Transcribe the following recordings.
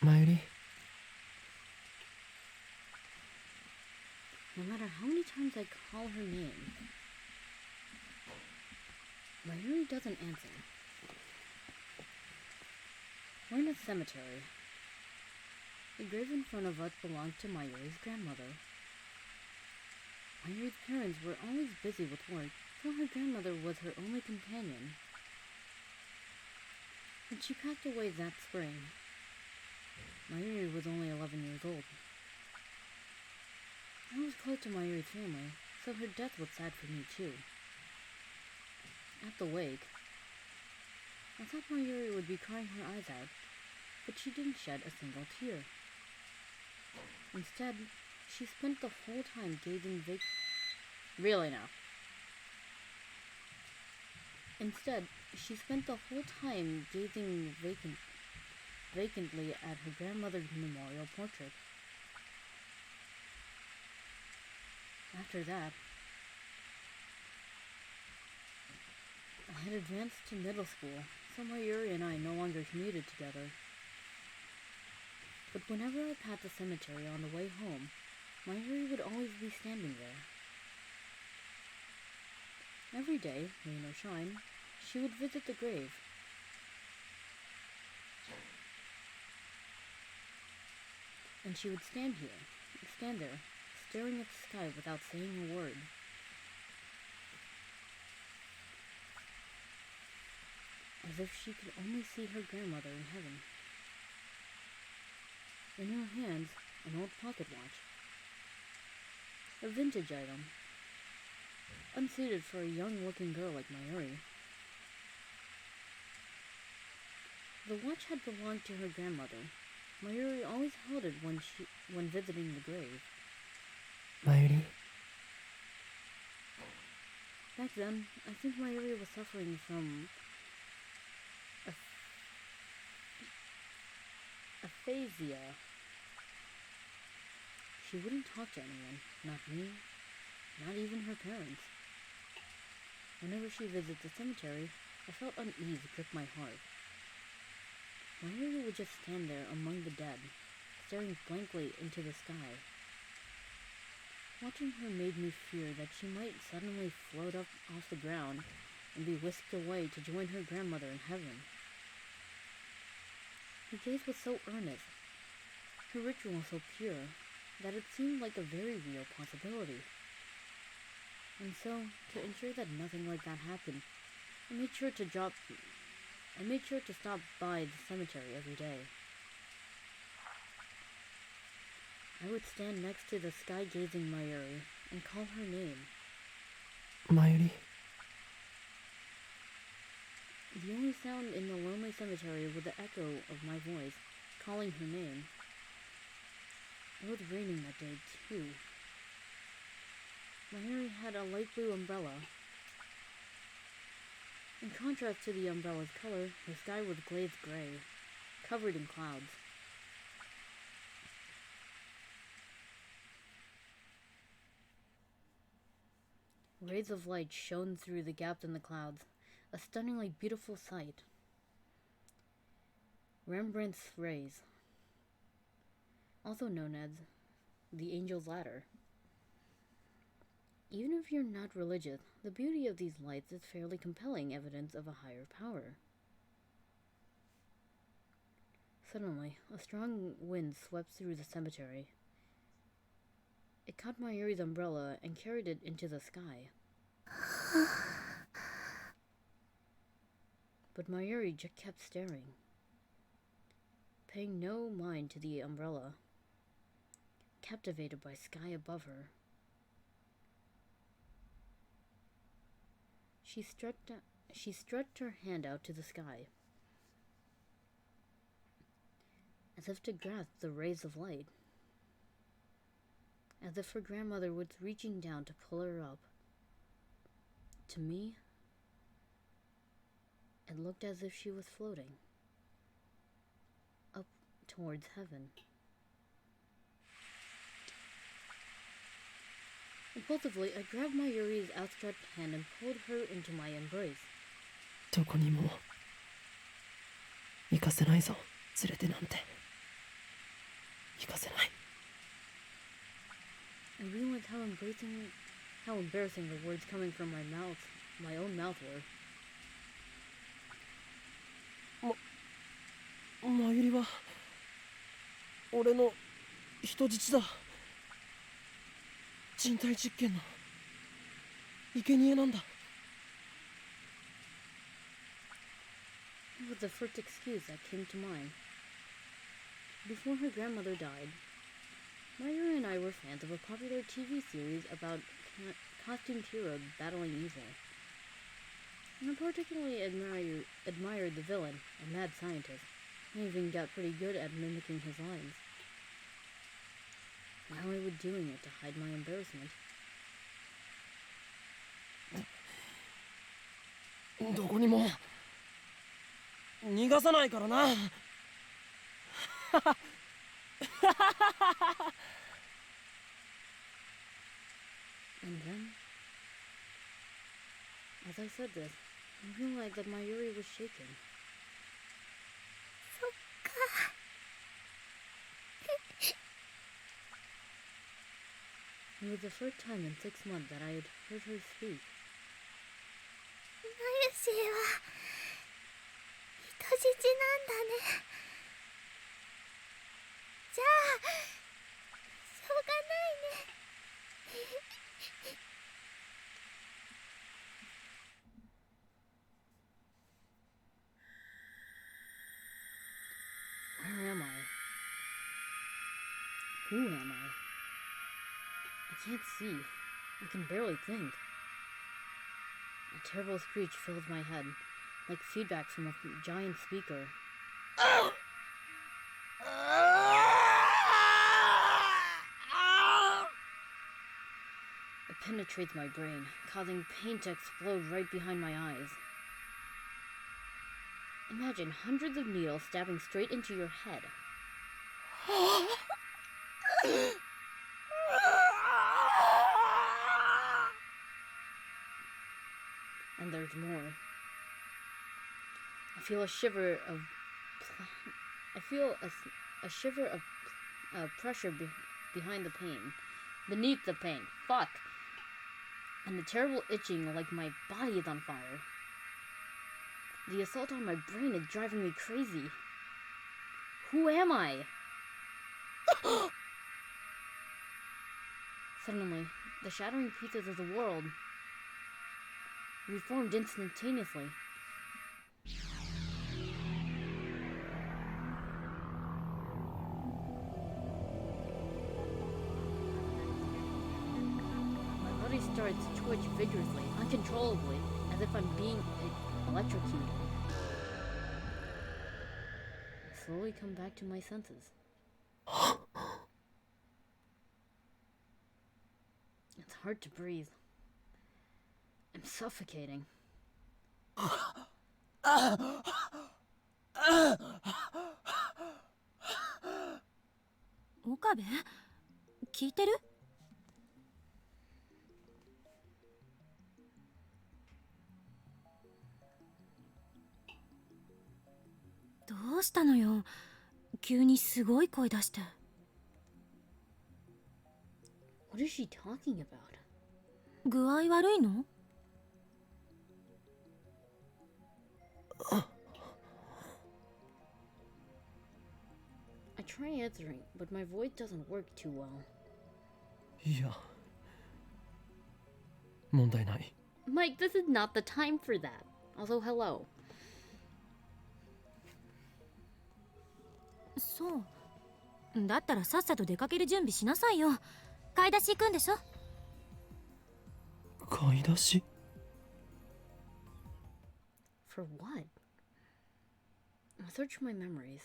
Mayuri? No matter how many times I call her name, Mayuri doesn't answer. We're in a cemetery. The grave in front of us belonged to Mayuri's grandmother. Mayuri's parents were always busy with work, so her grandmother was her only companion. When she passed away that spring, Mayuri was only 11 years old. I was close to Mayuri's family, so her death was sad for me too. At the wake, I thought Mayuri would be crying her eyes out, but she didn't shed a single tear. Instead, she spent the whole time gazing Really now. Instead, she spent the whole time gazing vacantly at her grandmother's memorial portrait. After that, I had advanced to middle school, so Mayuri and I no longer commuted together. But whenever I passed the cemetery on the way home, Mayuri would always be standing there. Every day, rain or shine, she would visit the grave. And she would stand there, staring at the sky without saying a word. As if she could only see her grandmother in heaven. In her hands, an old pocket watch. A vintage item. Unsuited for a young-looking girl like Mayuri. The watch had belonged to her grandmother. Mayuri always held it when visiting the grave. Mayuri? Back then, I think Mayuri was suffering from aphasia. She wouldn't talk to anyone, not me, not even her parents. Whenever she visited the cemetery, I felt unease grip my heart. Mayuri would just stand there among the dead, staring blankly into the sky. Watching her made me fear that she might suddenly float up off the ground and be whisked away to join her grandmother in heaven. Her gaze was so earnest, her ritual so pure, that it seemed like a very real possibility. And so, to ensure that nothing like that happened, I made sure to stop by the cemetery every day. I would stand next to the sky-gazing Mayuri and call her name. Mayuri? The only sound in the lonely cemetery was the echo of my voice, calling her name. It was raining that day, too. Mayuri had a light blue umbrella. In contrast to the umbrella's color, the sky was glazed gray, covered in clouds. Rays of light shone through the gaps in the clouds, a stunningly beautiful sight. Rembrandt's rays, also known as the Angel's Ladder. Even if you're not religious, the beauty of these lights is fairly compelling evidence of a higher power. Suddenly, a strong wind swept through the cemetery. It caught Mayuri's umbrella and carried it into the sky. But Mayuri just kept staring, paying no mind to the umbrella, captivated by sky above her. She stretched her hand out to the sky, as if to grasp the rays of light, as if her grandmother was reaching down to pull her up. To me, it looked as if she was floating up towards heaven. Impulsively, I grabbed Mayuri's outstretched hand and pulled her into my embrace. 「 どこにも行かせないぞ、連れてなんて。行かせない。 I realized how embarrassing the words coming from my own mouth were. マユリは俺の人質だ。人体実験の生贄なんだ。 It was the first excuse that came to mind. Before her grandmother died, Mayuri and I were fans of a popular TV series about costumed heroes battling evil. And I particularly admired the villain, a mad scientist. I even got pretty good at mimicking his lines. While I was doing it to hide my embarrassment. どこにも逃がさないからな。 And then, as I said this, I realized that Mayuri was shaking. そっか。 It was the first time in 6 months that I had heard her speak. マユシーは人質なんだね。じゃあしょうがないね。 Where am I? Who am I? I can't see. I can barely think. A terrible screech fills my head, like feedback from a giant speaker. It penetrates my brain, causing pain to explode right behind my eyes. Imagine hundreds of needles stabbing straight into your head. And there's more. I feel a shiver of pressure behind the pain, beneath the pain. Fuck. And the terrible itching like my body is on fire. The assault on my brain is driving me crazy. Who am I? Suddenly, the shattering pieces of the world reformed instantaneously. My body starts to twitch vigorously, uncontrollably, as if I'm being electrocuted. I slowly come back to my senses. It's hard to breathe. I'm suffocating. 岡部、聞いてる？どうしたのよ？急にすごい声出して。What is she talking about? 具合悪いの？ I try answering, but my voice doesn't work too well. いや、問題ない。 Mike, this is not the time for that. Also, hello. そう。だったらさっさと出かける準備しなさいよ。買い出し行くんでしょ？買い出し？ For what? I'll search my memories.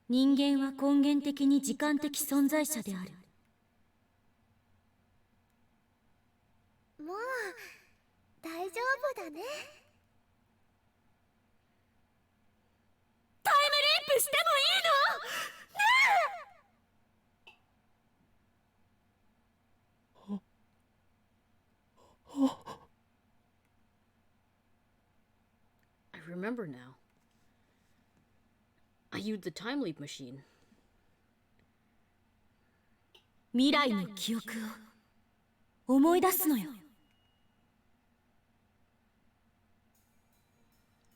人間は根源的に時間的存在者である。もう大丈夫だね。タイムリープしてもいいの？ねえ！ I remember now. I viewed the time leap machine. 未来の記憶を思い出すのよ。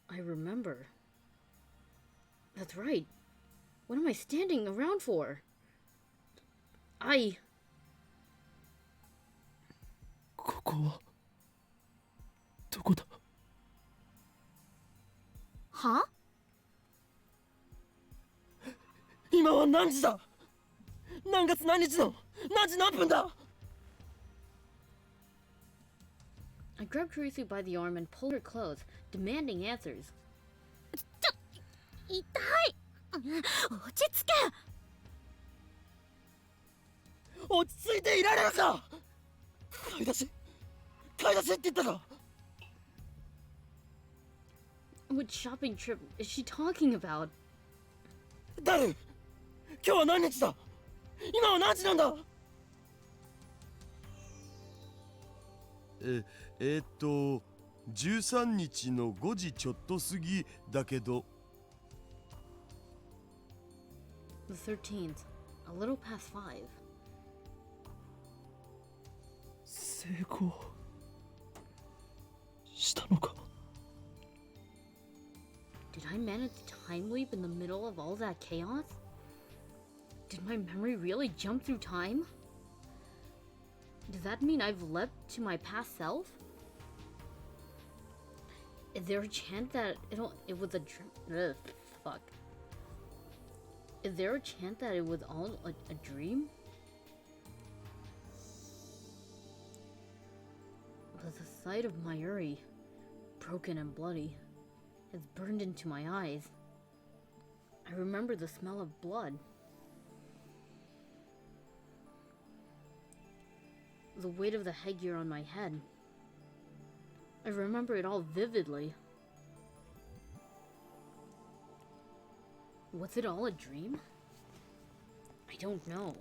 I remember. That's right. What am I standing around for? ここはどこだ？は？今は何時だ？何月何日の何時何分だ？ I grabbed Teresa by the arm and pulled her close, demanding answers. 痛い。落ち着け。落ち着いていられるか？買い出しって言ったか？ What shopping trip is she talking about? 誰？今日は何日だ？今は何時なんだ？13日の5時ちょっと過ぎだけど。The 13th, a little past 5. 成功したのか？ Did I manage to time leap in the middle of all that chaos? Did my memory really jump through time? Does that mean I've leapt to my past self? Is there a chance that it was a dream? Fuck. Is there a chance that it was all a dream? But the sight of Mayuri, broken and bloody, has burned into my eyes. I remember the smell of blood. The weight of the headgear on my head. I remember it all vividly. Was it all a dream? I don't know.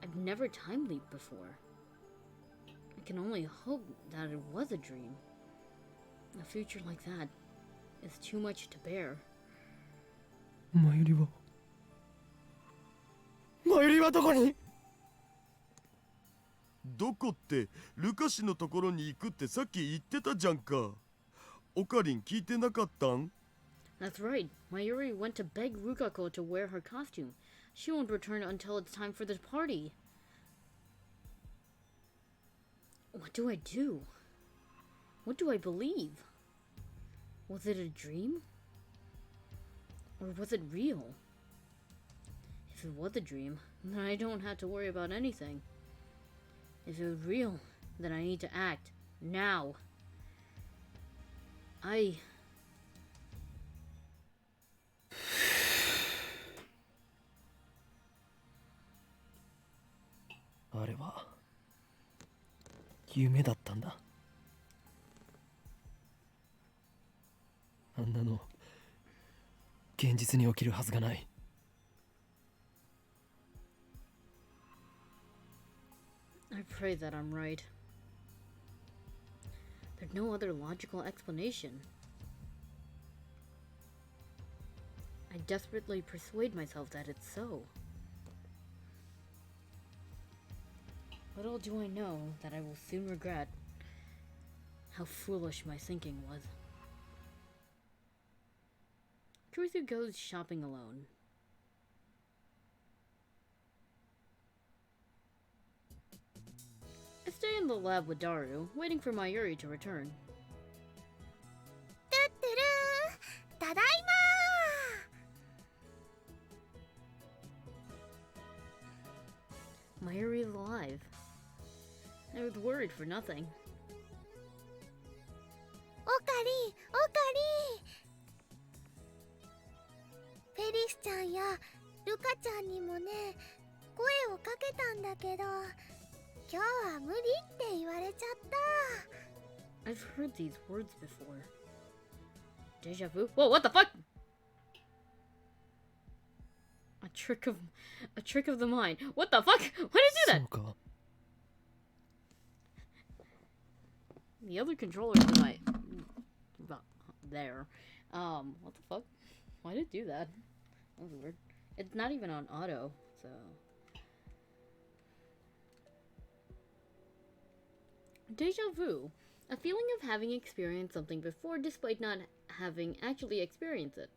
I've never time leaped before. I can only hope that it was a dream. A future like that is too much to bear. マユリはどこに？どこってルカシのところに行くってさっき言ってたじゃんか。オカリン聞いてなかったん？ That's right. Mayuri went to beg Rukako to wear her costume. She won't return until it's time for the party. What do I do? What do I believe? Was it a dream? Or was it real? If it was a dream, then I don't have to worry about anything. If it was real, then I need to act. Now. あれは夢だったんだ。あんなの現実に起きるはずがない。I pray that I'm right. There's no other logical explanation. I desperately persuade myself that it's so. Little do I know that I will soon regret how foolish my thinking was. Teresa goes shopping alone. I stay in the lab with Daru, waiting for Mayuri to return. トゥットゥルー、ただいま Mayuri is alive. I was worried for nothing. オカリフェリスちゃんやルカちゃんにもね、声をかけたんだけど、今日は無理って言われちゃった。 I've heard these words before. Deja vu? Whoa, what the fuck? A trick of the mind. What the fuck? Why did I do that? そうか。 The other controller tonight. There. What the fuck? Why did it do that? That was weird. It's not even on auto, so. Deja vu. A feeling of having experienced something before despite not having actually experienced it.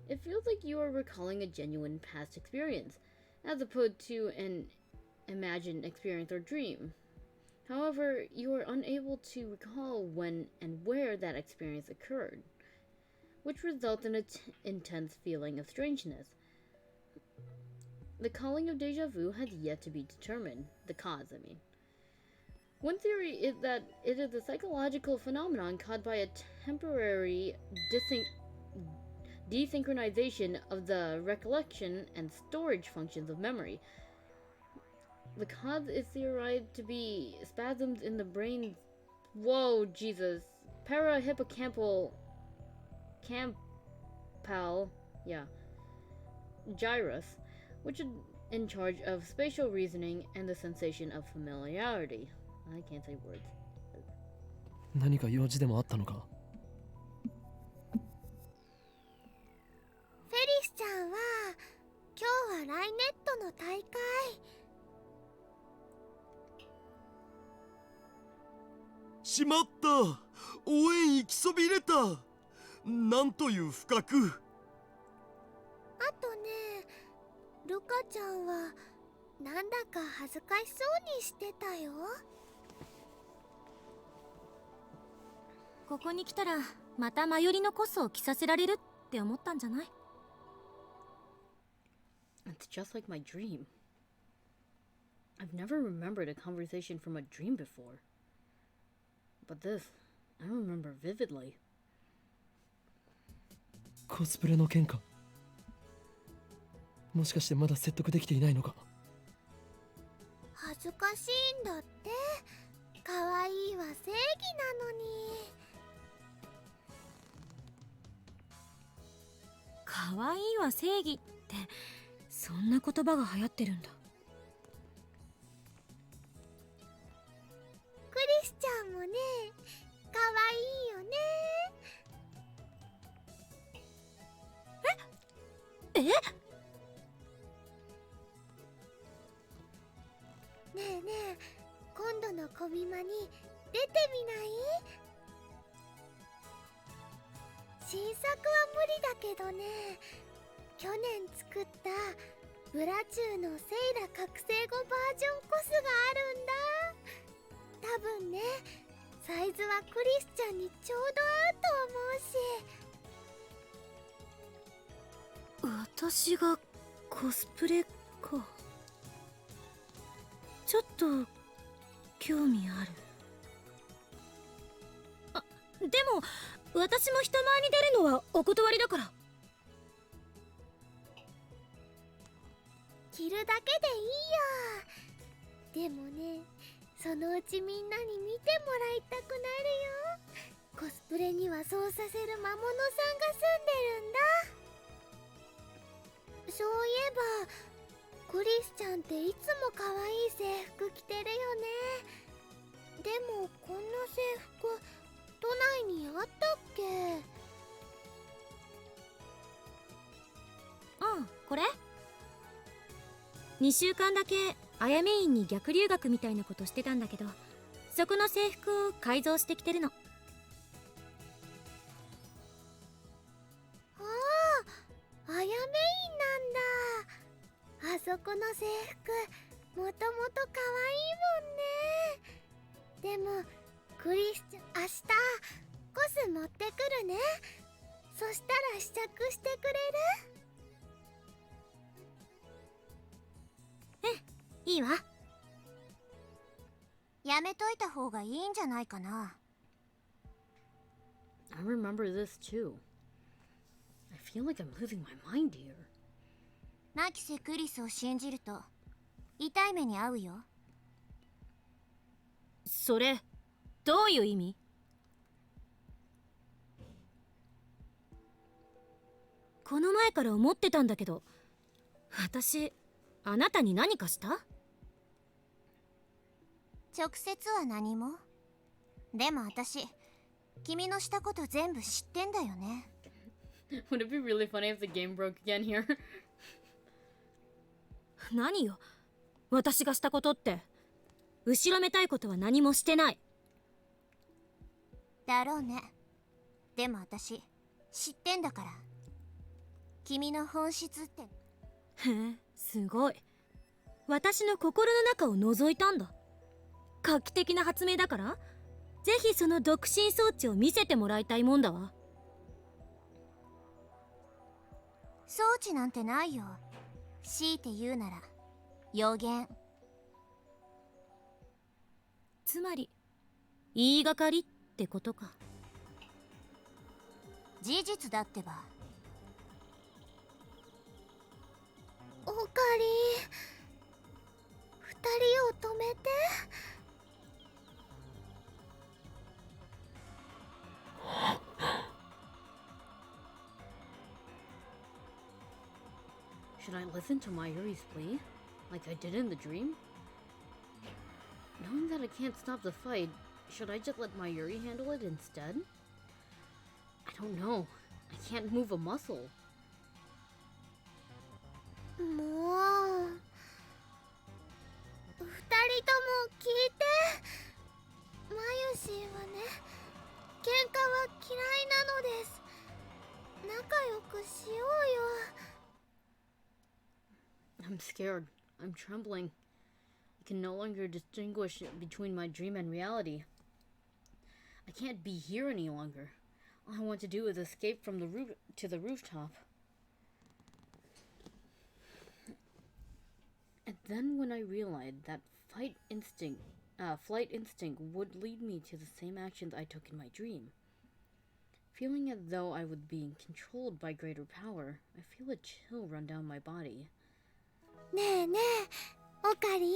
It feels like you are recalling a genuine past experience, as opposed to an imagined experience or dream. However, you are unable to recall when and where that experience occurred, which results in an intense feeling of strangeness. The calling of deja vu has yet to be determined. The cause, I mean. One theory is that it is a psychological phenomenon caused by a temporary desynchronization of the recollection and storage functions of memory. The cause is theorized to be spasms in the brain's parahippocampal gyrus, which is in charge of spatial reasoning and the sensation of familiarity. I can't say words. 何か用事でもあったのか？フェリスちゃんは今日はライネットの大会。しまった、応援行きそびれた。なんという不覚。あとね、ルカちゃんはなんだか恥ずかしそうにしてたよ。ここに来たらまたマヨリのコスを着させられるって思ったんじゃない？ It's just like my dream. I've never remembered a conversation from a dream before. But this, I remember vividly. コスプレの件か？もしかしてまだ説得できていないのか？恥ずかしいんだって。可愛いは正義なのに。可愛いは正義ってそんな言葉が流行ってるんだ。クリスちゃんもね、可愛いよね。え？ねえねえ、今度のコビマに出てみない？新作は無理だけどね、去年作ったブラチューのセイラ覚醒後バージョンコスがあるんだ。多分ね、サイズはクリスちゃんにちょうど合うと思うし。私がコスプレか。ちょっと興味ある。あ、でも私も人前に出るのはお断りだから。着るだけでいいよ。でもね、そのうちみんなに見てもらいたくなるよ。コスプレにはそうさせる魔物さんが住んでるんだ。そういえばクリスちゃんっていつも可愛い制服着てるよね。でもこんな制服都内にあったっけ？うん、これ2週間だけあやめ院に逆留学みたいなことしてたんだけど、そこの制服を改造してきてるの。ああ、あやめ院なんだ。あそこの制服もともと可愛いもんね。でもクリスちゃん、明日コス持ってくるね。そしたら試着してくれる？いいわ。やめといた方がいいんじゃないかな。I remember this too. I feel like I'm losing my mind here. マキセ・クリスを信じると痛い目に遭うよ。それどういう意味？この前から思ってたんだけど、私あなたに何かした？直接は何も。でも私、君のしたこと全部知ってんだよね。Would it be really funny if the game broke again here? 何よ、私がしたことって。後ろめたいことは何もしてない。だろうね。でも私知ってんだから。君の本質って。へえ、すごい。私の心の中を覗いたんだ。画期的な発明だから、ぜひその独身装置を見せてもらいたいもんだわ。装置なんてないよ。強いて言うなら予言。つまり言いがかりってことか。事実だってば。おかり、二人を止めて。Should I listen to Mayuri's plea, like I did in the dream? Knowing that I can't stop the fight, should I just let Mayuri handle it instead? I don't know. I can't move a muscle. もう、二人とも聞いて。マユシーはね、喧嘩は嫌いなのです。仲良くしようよ。I'm scared. I'm trembling. I can no longer distinguish between my dream and reality. I can't be here any longer. All I want to do is escape from the roof to the rooftop. And then when I realized that flight instinct would lead me to the same actions I took in my dream. Feeling as though I was being controlled by greater power, I feel a chill run down my body. ねえねえ、おかり。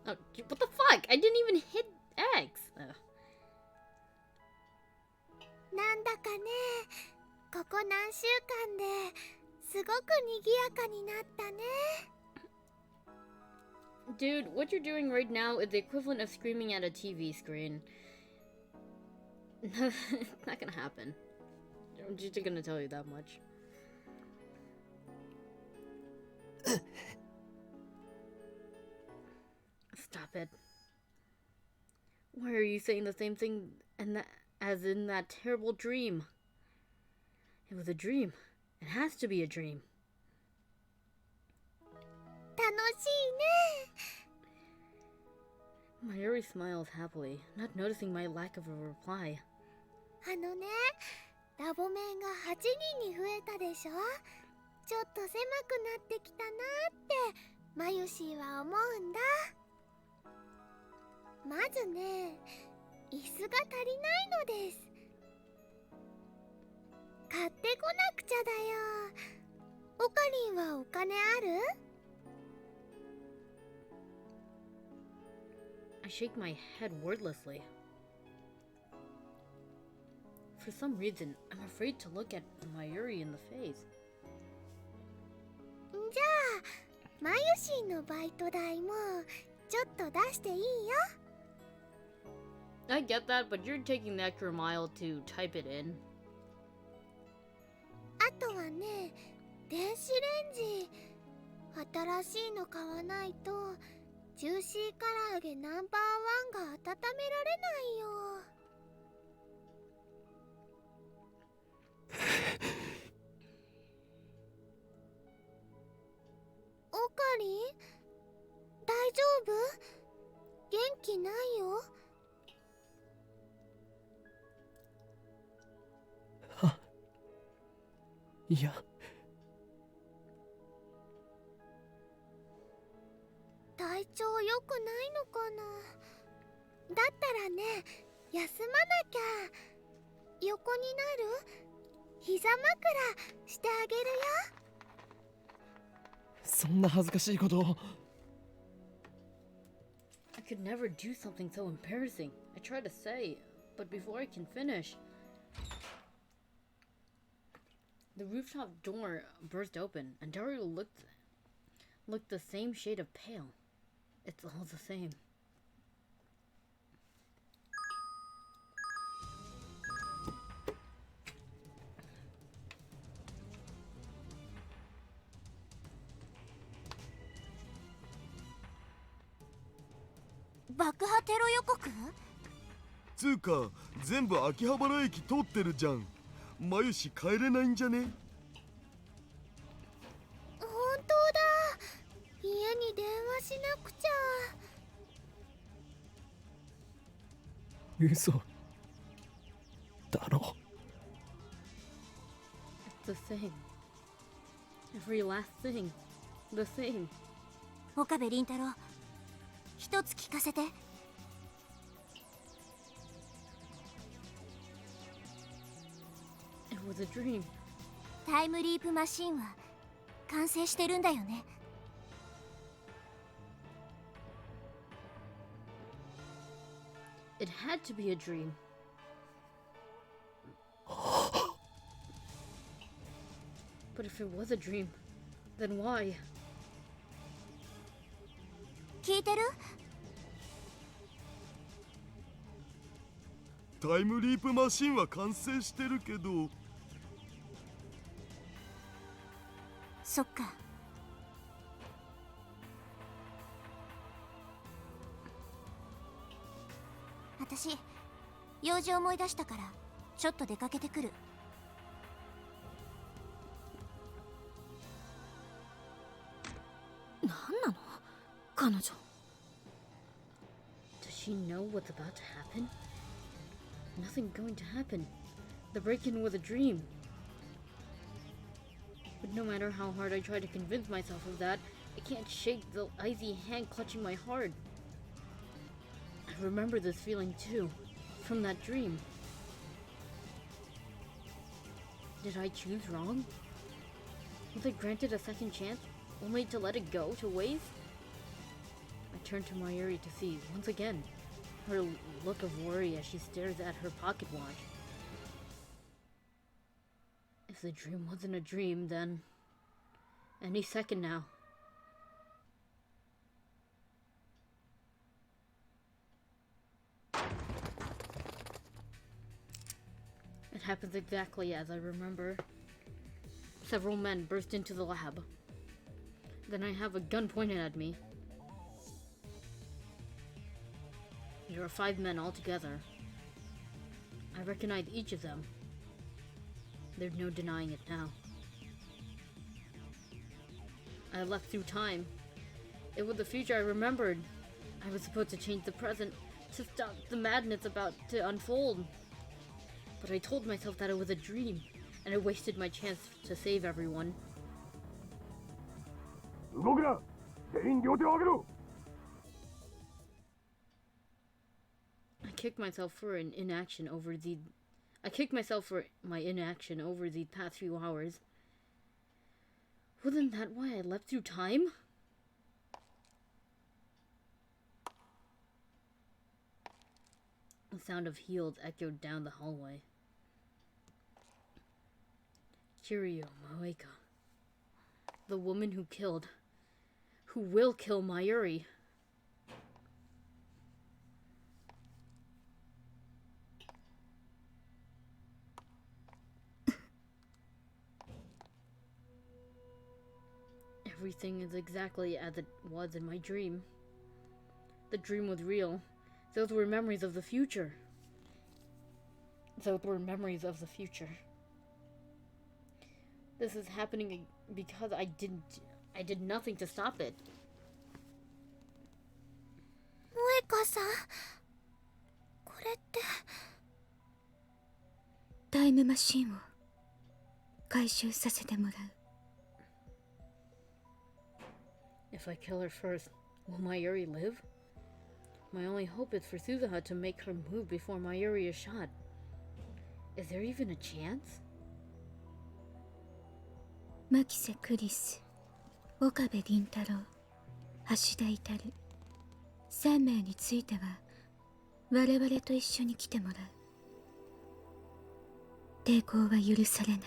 Oh, what the fuck? I didn't even hit X. なんだかね、ここ何週間ですごく賑やかになったね。 Dude, what you're doing right now is the equivalent of screaming at a TV screen. It's not gonna happen. I'm just gonna tell you that much. Stop it. Why are you saying the same thing as in that terrible dream? It was a dream. It has to be a dream. 楽しいね。 Mayuri smiles happily, not noticing my lack of a reply. あのね、ラボ面が8人に増えたでしょ。ちょっと狭くなってきたなってマユシーは思うんだ。まずね、椅子が足りないのです。買ってこなくちゃだよ。オカリンはお金ある？ I shake my head wordlessly. For some reason, I'm afraid to look at Mayuri in the face. じゃあ、マユシーのバイト代もちょっと出していいよ。 I get that, but you're taking the extra mile to type it in. あとはね、電子レンジ。新しいの買わないとジューシー唐揚げナンバーワンが温められないよ。オカリン、大丈夫？元気ないよ。いや、体調良くないのかな。だったらね、休まなきゃ。横になる？膝枕してあげるよ。そんな恥ずかしいことを。I could never do something so embarrassing. I try to say, but before I can finish, the rooftop door burst open, and Dario looked the same shade of pale. It's all the same. 爆破テロ予告？つうか全部秋葉原駅通ってるじゃん。マユシ帰れないんじゃね？本当だ、家に電話しなくちゃ。嘘だろ。 It's the thing. Every last thing. The thing. 岡部倫太郎、一つ聞かせて。It was a dream. タイムリープマシンは完成してるんだよね。It had to be a dream. But if it was a dream, then why? 聞いてる？タイムリープマシンは完成してるけど。そっか。私、用事思い出したからちょっと出かけてくる。何なの彼女。 Does she know what's about to happen? Nothing going to happen. The break-in was a dream. But no matter how hard I try to convince myself of that, I can't shake the icy hand clutching my heart. I remember this feeling too, from that dream. Did I choose wrong? Was I granted a second chance, only to let it go to waste? I turned to Mayuri to see, once again, her look of worry as she stares at her pocket watch. If the dream wasn't a dream, then any second now. It happens exactly as I remember. Several men burst into the lab. Then I have a gun pointed at me. There are 5 men altogether. I recognize each of them. There's no denying it now. I left through time. It was the future I remembered. I was supposed to change the present, to stop the madness about to unfold. But I told myself that it was a dream, and I wasted my chance to save everyone. 動くな。全員両手を上げろ。 I kicked myself for my inaction over the past few hours. Wasn't that why I left through time? The sound of heels echoed down the hallway. Kiryu Moeka. The woman who will kill Mayuri. Everything is exactly as it was in my dream. The dream was real. Those were memories of the future. This is happening because I did nothing to stop it. 萌香さん、これって。タイムマシンを回収させてもらう。 If I kill her first, will Mayuri live? My only hope is for Suzuha to make her move before Mayuri is shot. Is there even a chance? 牧瀬クリス、岡部倫太郎、橋田至、3名については我々と一緒に来てもらう。抵抗は許されない。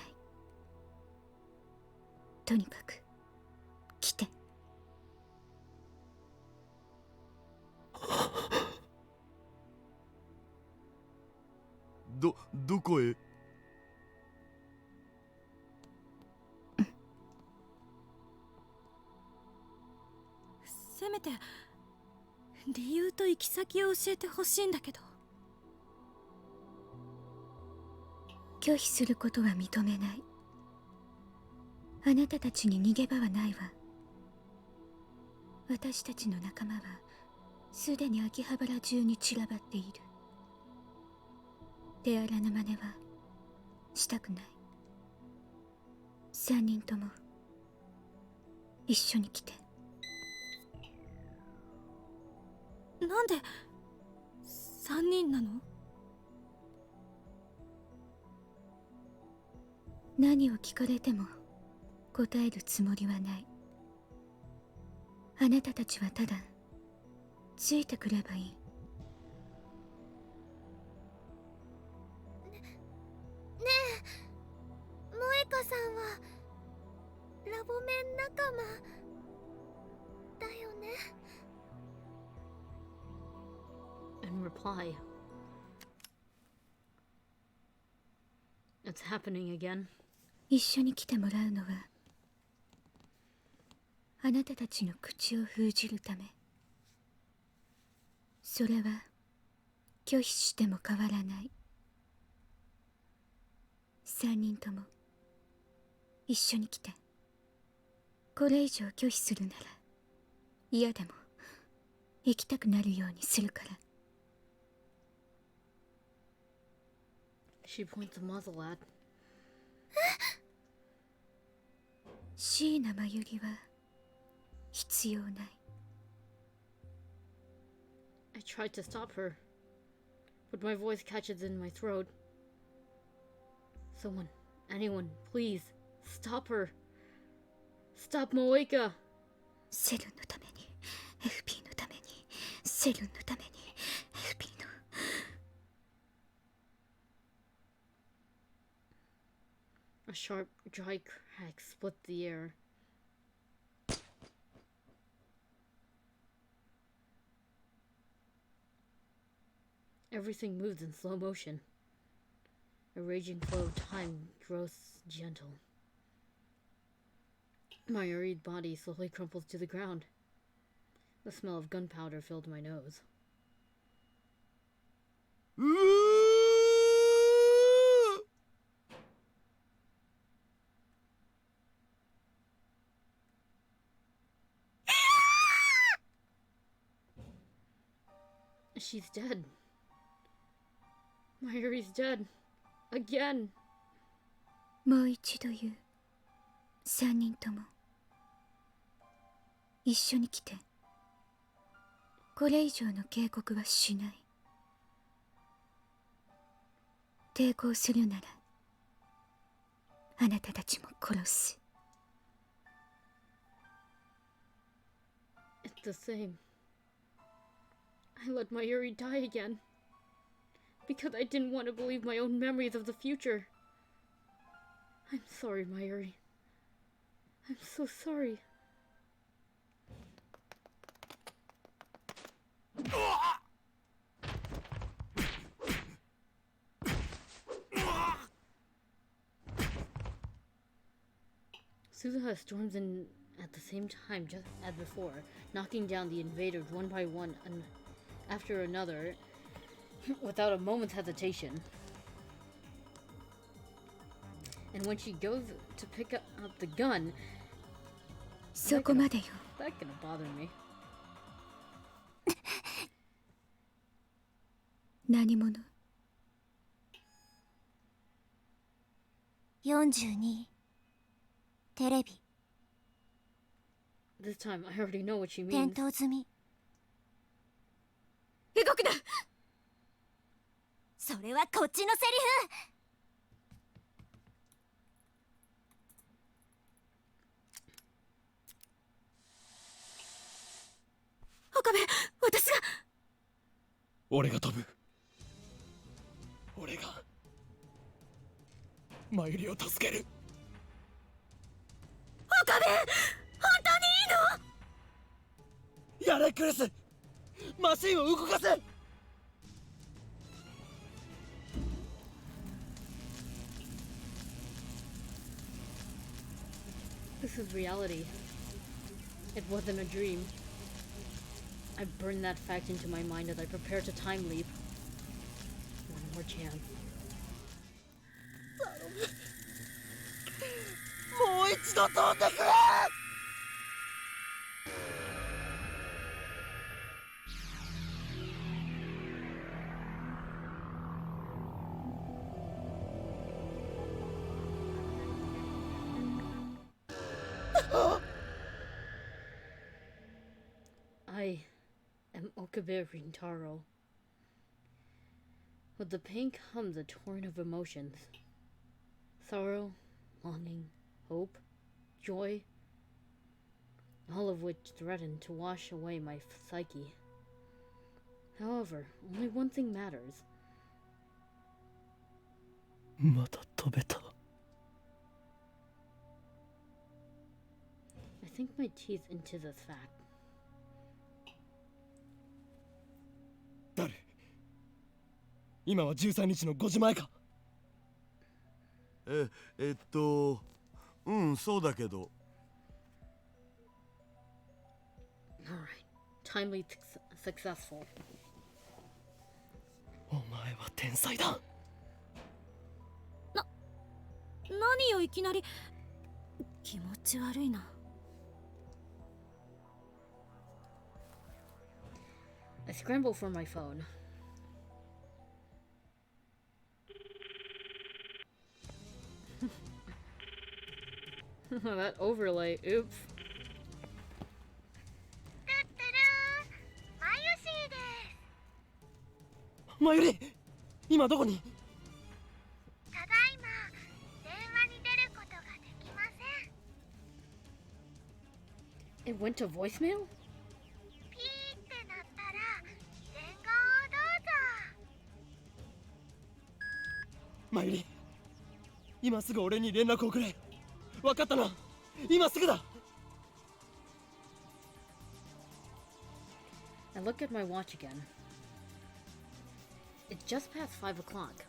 とにかく来て。どこへ？せめて理由と行き先を教えてほしいんだけど。拒否することは認めない。あなたたちに逃げ場はないわ。私たちの仲間はすでに秋葉原中に散らばっている。手荒な真似はしたくない。3人とも一緒に来て。なんで3人なの？何を聞かれても答えるつもりはない。あなたたちはただついてくればいい。ねえ、萌香さんはラボメン仲間だよね。In reply, it's happening again. 一緒に来てもらうのはあなたたちの口を封じるため。それは拒否しても変わらない。3人とも一緒に来て。これ以上拒否するなら嫌でも行きたくなるようにするから。She points a muzzle at. 椎名真由里は必要ない。I tried to stop her, but my voice catches in my throat. Someone, anyone, please, stop her. Stop Moeka. セルンのために FP のためにセルンのために FP の。A sharp, dry crack split the air. Everything moves in slow motion. A raging flow of time grows gentle. My hurried body slowly crumples to the ground. The smell of gunpowder filled my nose. うー She's dead. Mayuri's dead. Again. もう一度言う。3人とも一緒に来て。これ以上の警告はしない。抵抗するならあなたたちも殺す。 It's the same. I let Mayuri die again. Because I didn't want to believe my own memories of the future. I'm sorry, Mayuri. I'm so sorry. Suzuha storms in at the same time just as before, knocking down the invaders one by one and after another without a moment's hesitation. And when she goes to pick up the gun, そこまでよ。 that's gonna bother me. 何者？ 42テレビ This time I already know what she 点 means. 灯済み。動くな。それはこっちのセリフ。岡部、私が。俺が飛ぶ。俺がマユリを助ける。岡部、本当にいいの？やれクリス、マシンを動かせ。This is reality. It wasn't a dream. I burn that fact into my mind as I prepare to time leap. One more chance. もう一度飛んでくれ。I am Okabe Rintaro. With the pain comes a torrent of emotions. Sorrow, longing, hope, joy, all of which threaten to wash away my psyche. However, only one thing matters. また飛べた。 I sink my teeth into this fact. 誰？今は13日の5時前か。そうだけど。Alright, timely successful. お前は天才だ。何よいきなり。気持ち悪いな。I scramble for my phone. That overlay, oops. トゥットゥルー、マユシーです。マユリ、今どこに？ただいま電話に出ることができません。 It went to voicemail? ピーってなったら伝言をどうぞ。マユリ、今すぐ俺に連絡をくれ。分かったな。今すぐだ。 I look at my watch again. It's just past 5 o'clock.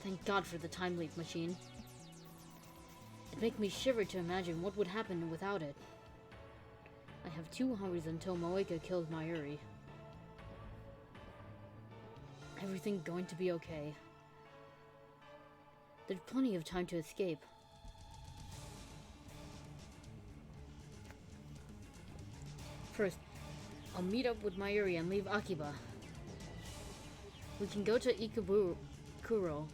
Thank God for the time leap machine. It makes me shiver to imagine what would happen without it. I have 2 hours until Moeka kills Mayuri. Everything's going to be okay. There's plenty of time to escape. First, I'll meet up with Mayuri and leave Akiba. We can go to Ikebukuro.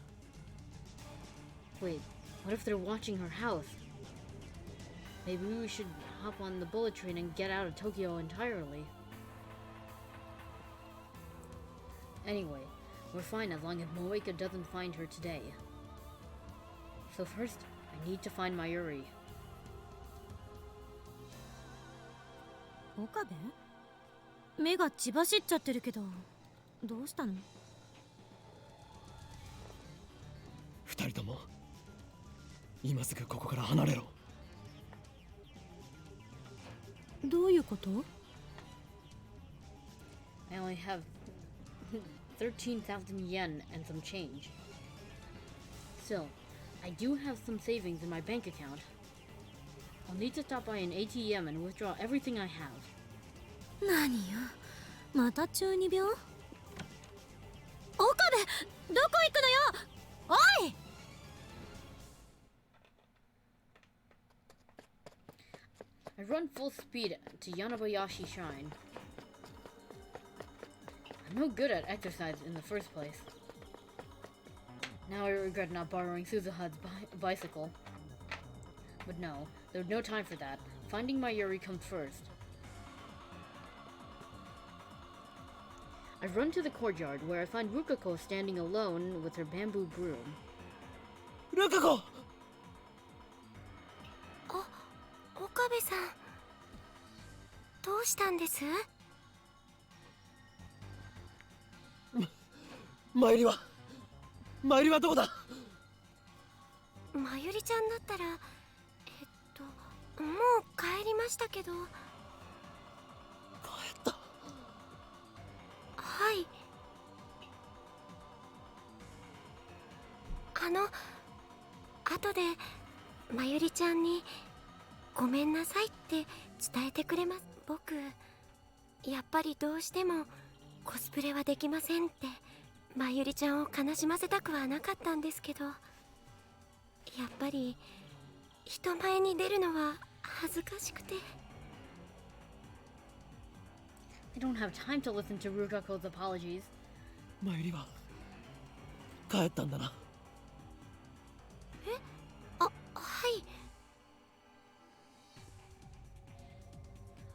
Wait, what if they're watching her house? Maybe we should hop on the bullet train and get out of Tokyo entirely. Anyway, we're fine as long as Moeka doesn't find her today. So first, I need to find Mayuri. 岡部？目が血走っちゃってるけど、どうしたの？二人とも今すぐここから離れろ。どういうこと？ I only have 13,000 yen and some change. Still, I do have some savings in my bank account. I'll need to stop by an ATM and withdraw everything I have. 何よ、また中二病？岡部、どこ行くのよ？おい！ I run full speed to Yanabayashi Shrine. I'm no good at exercise in the first place. Now I regret not borrowing Suzuha's bicycle. But no, there's no time for that. Finding Mayuri comes first. I run to the courtyard where I find Rukako standing alone with her bamboo broom. ルカ子！岡部さん、どうしたんです？マユリはどこだ？まゆりちゃんだったら、もう帰りましたけど。帰った。はい。後でまゆりちゃんにごめんなさいって伝えてくれます。僕やっぱりどうしてもコスプレはできませんってまゆりちゃんを悲しませたくはなかったんですけど、やっぱり人前に出るのは恥ずかしくて。 I don't have time to listen to Rukako's apologies. マユリは帰ったんだな。はい。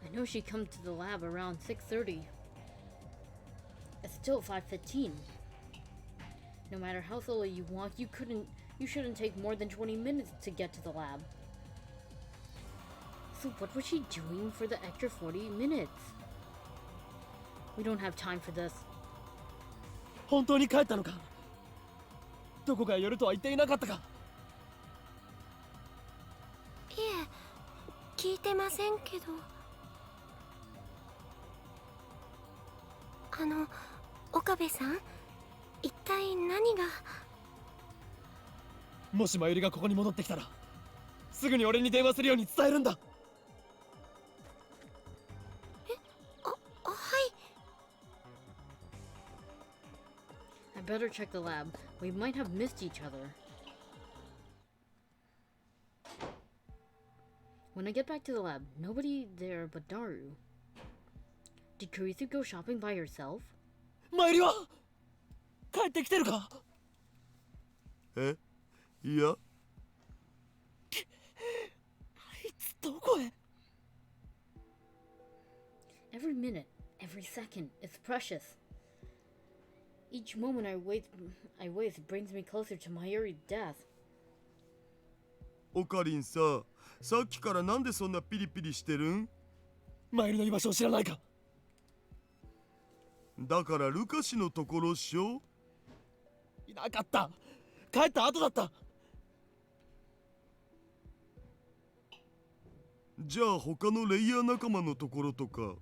I know she come to the lab around 6:30. It's still 5:15. No matter how slowly you walk, you shouldn't take more than 20 minutes to get to the lab. So what was she doing for the extra 40 minutes? We don't have time for this. 本当に帰ったのか。どこかへ寄るとは言っていなかったか。いえ、聞いてませんけど。岡部さん、一体何が。もしマユリがここに戻ってきたらすぐに俺に電話するように伝えるんだ。はい。 I better check the lab. We might have missed each other. When I get back to the lab, nobody there but Daru. Did Kurisu go shopping by herself? マユリは帰ってきてるか。え、いや、あいつどこへ。 Every minute, every second, it's precious. Each moment I waste brings me closer to Mayuri's death. オカリンさ、さっきからなんでそんなピリピリしてるん？マユリの居場所を知らないか。だからルカシのところっしょ？いなかった。帰った後だった。じゃあ他のレイヤー仲間のところとか。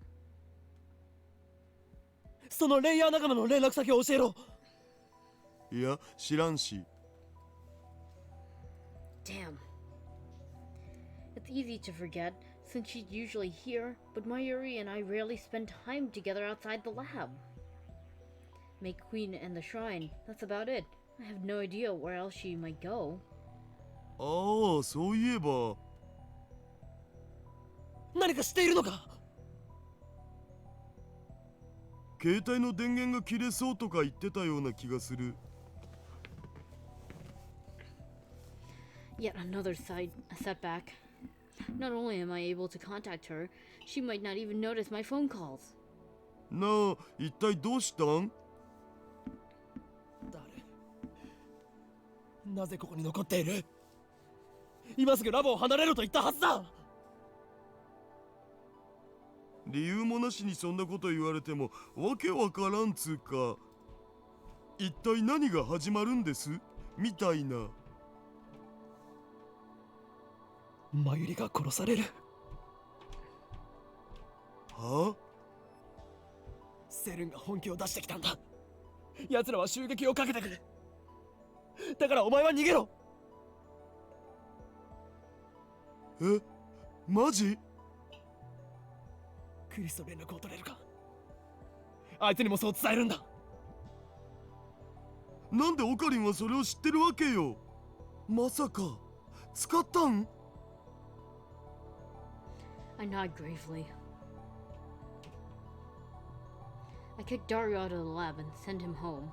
そのレイヤー仲間の連絡先を教えろ。いや、知らんし。Damn. It's easy to forget, since she's usually here, but Mayuri and I rarely spend time together outside the lab. Make Queen and the shrine, that's about it. I have no idea where else she might go. ああ、そういえば。何かしているのか。携帯の電源が切れそうとか言ってたような気がする。Yet another setback. Not only am I able to contact her, she might not even notice my phone calls. なあ、一体どうしたん？誰？なぜここに残っている？今すぐラボを離れろと言ったはずだ。理由もなしにそんなこと言われてもわけわからんつうか。一体何が始まるんですみたいな。マユリが殺される。はあ？セルンが本気を出してきたんだ。奴らは襲撃をかけてくる。だからお前は逃げろ。え、マジ？クリスと連絡を取れるか。あいつにもそう伝えるんだ。なんでオカリンはそれを知ってるわけよ。まさか使ったん？ I nod gravely. I kicked Daru out of the lab and sent him home.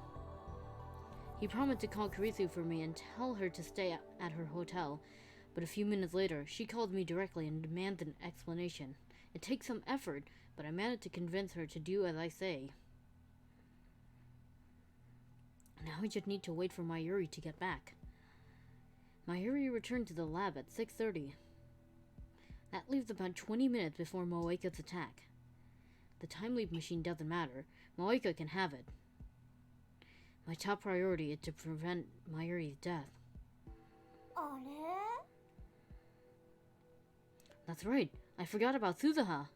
He promised to call Kurisu for me and tell her to stay at her hotel, but a few minutes later, she called me directly and demanded an explanation. It takes some effort, but I managed to convince her to do as I say. Now I just need to wait for Mayuri to get back. Mayuri returned to the lab at 6:30. That leaves about 20 minutes before Moeka's attack. The time leap machine doesn't matter. Moeka can have it. My top priority is to prevent Mayuri's death. あれ？ That's right. I forgot about Suzuha.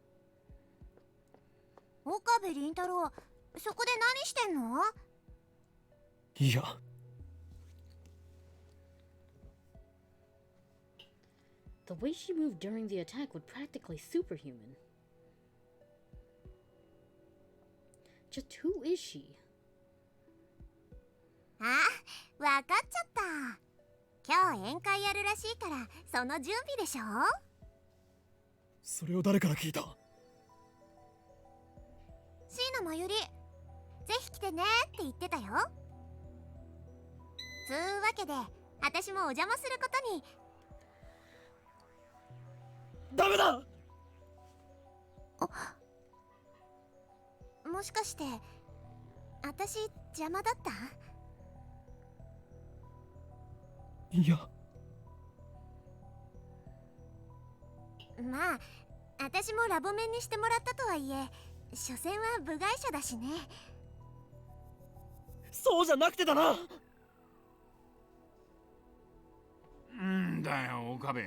岡部倫太郎、そこで何してんの？いや。The way she moved during the attack was practically superhuman. Just who is she? あ、わかっちゃった。今日宴会やるらしいからその準備でしょ。それを誰から聞いた？椎名まゆり、ぜひ来てねって言ってたよ。つうわけで私もお邪魔することに。ダメだ。もしかして私邪魔だった？いや、まあ私もラボ面にしてもらったとはいえ、所詮は部外者だしね。そうじゃなくてだな。んだよ岡部、う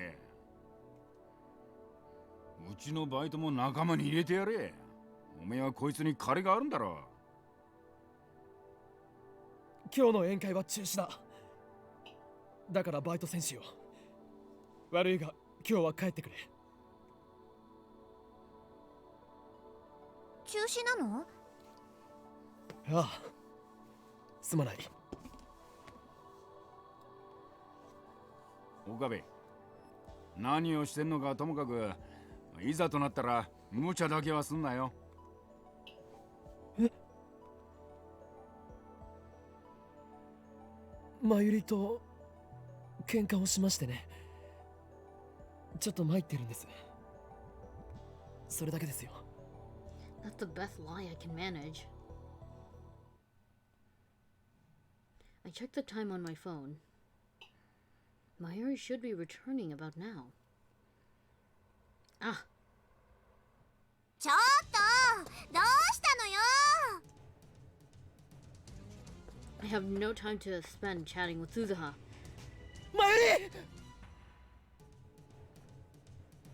ちのバイトも仲間に入れてやれ。おめえはこいつに借りがあるんだろ。今日の宴会は中止だ。だからバイト選手よ、悪いが今日は帰ってくれ。中止なの？ああ、すまない。岡部、何をしてんのかともかく、いざとなったら無茶だけはすんなよ。え？まゆりと喧嘩をしましてね。ちょっと参ってるんです。それだけですよ。That's the best lie I can manage. I checked the time on my phone. Mayuri should be returning about now. Ah! ちょっとどうしたのよ。 I have no time to spend chatting with Suzuha. まゆり！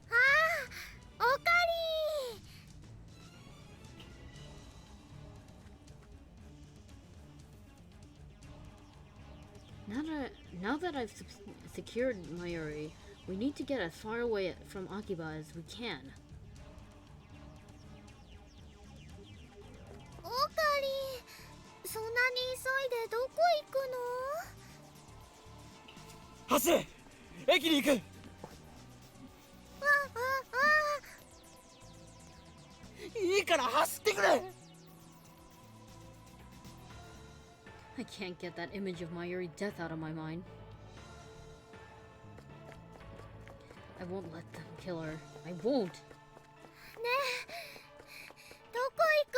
ああ、おかり。Now that I've secured Mayuri, we need to get as far away from Akiba as we can. おかり、そんなに急いでどこ行くの？走れ！駅に行く！いいから走ってくれ！ I can't get that image of Mayuri's death out of my mind. I won't let them kill her. I won't! ねえ、どこ行く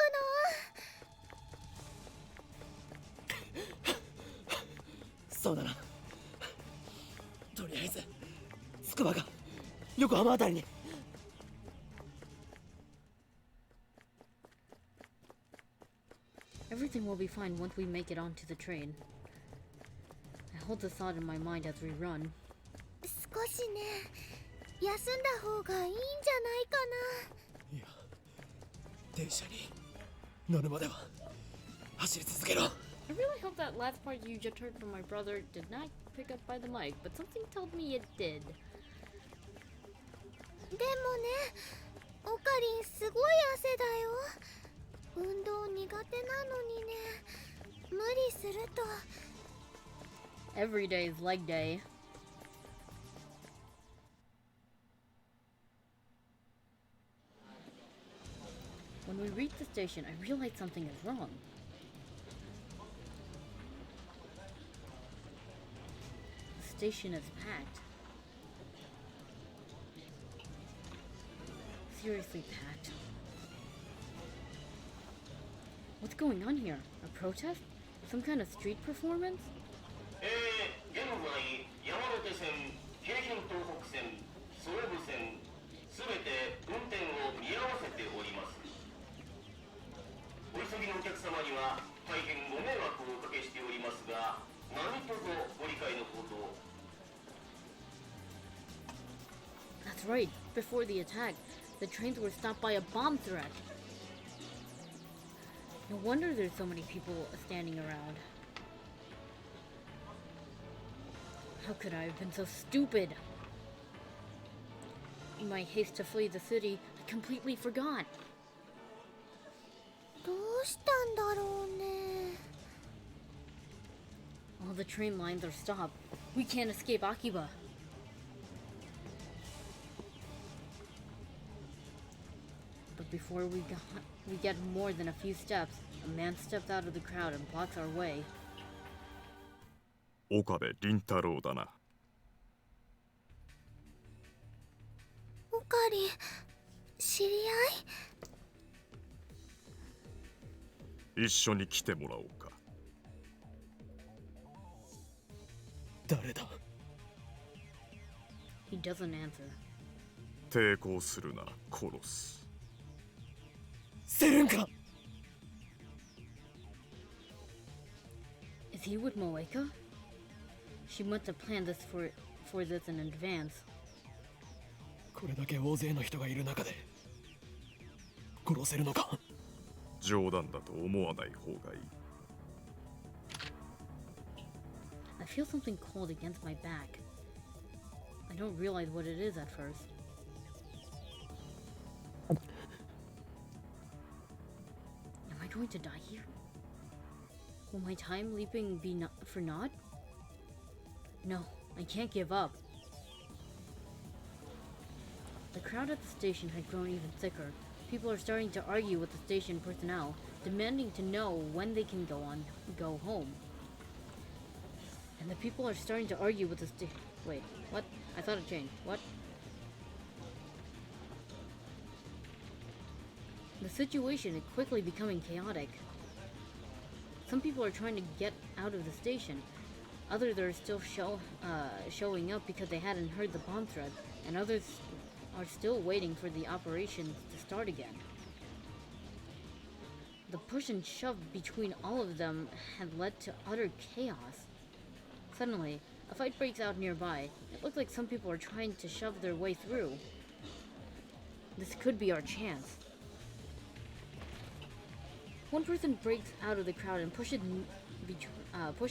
の？そうだな。とりあえずつくばが横浜あたりに。Everything will be fine once we make it onto the train. I hold the thought in my mind as we run. 少しね、休んだ方がいいんじゃないかな。いや、電車に乗るまでは走り続けろ。 I really hope that last part you just heard from my brother did not pick up by the mic, but something told me it did. でもね、おかりんすごい汗だよ。運動苦手なのにね、無理すると。 Every day is leg day. When we reach the station, I realize something is wrong. The station is packed. Seriously packed. What's going on here? A protest? Some kind of street performance? 現在山手線、京浜東北線、総武線すべて運転を見合わせております。お急ぎのお客様には大変ご迷惑をおかけしておりますが、何卒ご理解のほど。 That's right. Before the attack, the trains were stopped by a bomb threat. No wonder there's so many people standing around. How could I have been so stupid? In my haste to flee the city, I completely forgot. どうしたんだろうね。 All the train lines are stopped. We can't escape Akiba. But before we get more than a few steps, a man steps out of the crowd and blocks our way. 岡部倫太郎だな。オカリン、知り合い？一緒に来てもらおうか。誰だ？ He doesn't answer. 抵抗するな、殺す。セルンか？ Is he with Moeka? She must have planned this for this in advance. これだけ大勢の人がいる中で殺せるのか？冗談だと思わない方がいい。I feel something cold against my back. I don't realize what it is at first. Am I going to die here? Will my time leaping be for naught? No, I can't give up. The crowd at the station had grown even thicker. People are starting to argue with the station personnel, demanding to know when they can go home. And the people are starting to argue with the wait, what? I thought it changed. What? The situation is quickly becoming chaotic. Some people are trying to get out of the station. Others are still showing up because they hadn't heard the bomb threat, and others are still waiting for the operations to start again. The push and shove between all of them had led to utter chaos. Suddenly, a fight breaks out nearby. It looks like some people are trying to shove their way through. This could be our chance. One person breaks out of the crowd and pushes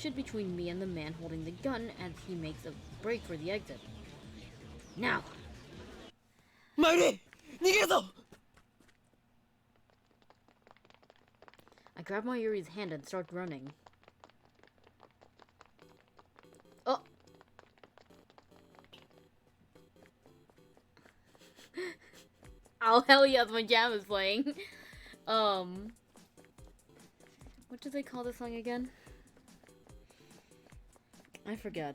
it between me and the man holding the gun as he makes a break for the exit. Now! マユリ、逃げるぞ！ I grab Mayuri's hand and start running. Oh! Oh, hell yes, my jam is playing. What do they call this song again? I forget.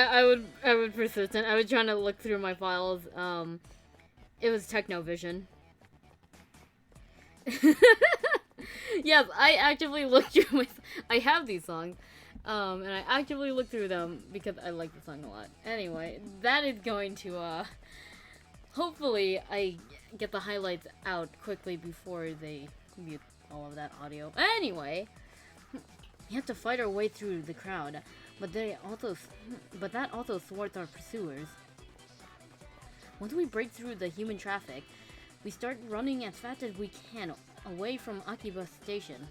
I would persistent. I was trying to look through my files. It was Technovision. Yes, I actively looked through my. I have these songs, and I actively looked through them because I like the song a lot. Anyway, that is going to hopefully I get the highlights out quickly before they mute all of that audio. Anyway, we have to fight our way through the crowd, but that also thwarts our pursuers. Once we break through the human traffic, we start running as fast as we can away from Akiba Station.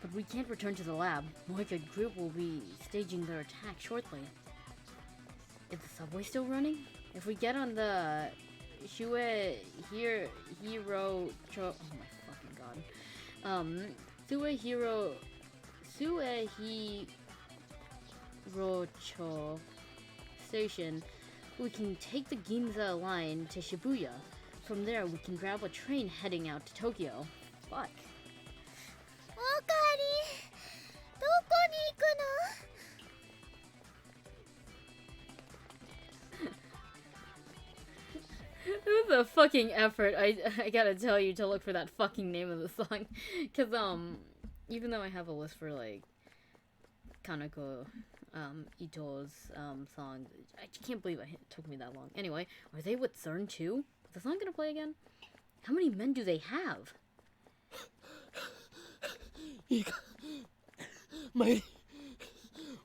But we can't return to the lab. Moika's group will be staging their attack shortly. Is the subway still running? If we get on the Shue Hiro Cho, oh my fucking god. Suehirocho Station, we can take the Ginza line to Shibuya. From there, we can grab a train heading out to Tokyo. Fuck. おかえり。どこに行くの？ It was a fucking effort, I gotta tell you, to look for that fucking name of the song. Cause, even though I have a list for, like, Kaneko, Ito's, song, I can't believe it took me that long. Anyway, are they with CERN too? Is the song gonna play again? How many men do they have? いいか、マユリ、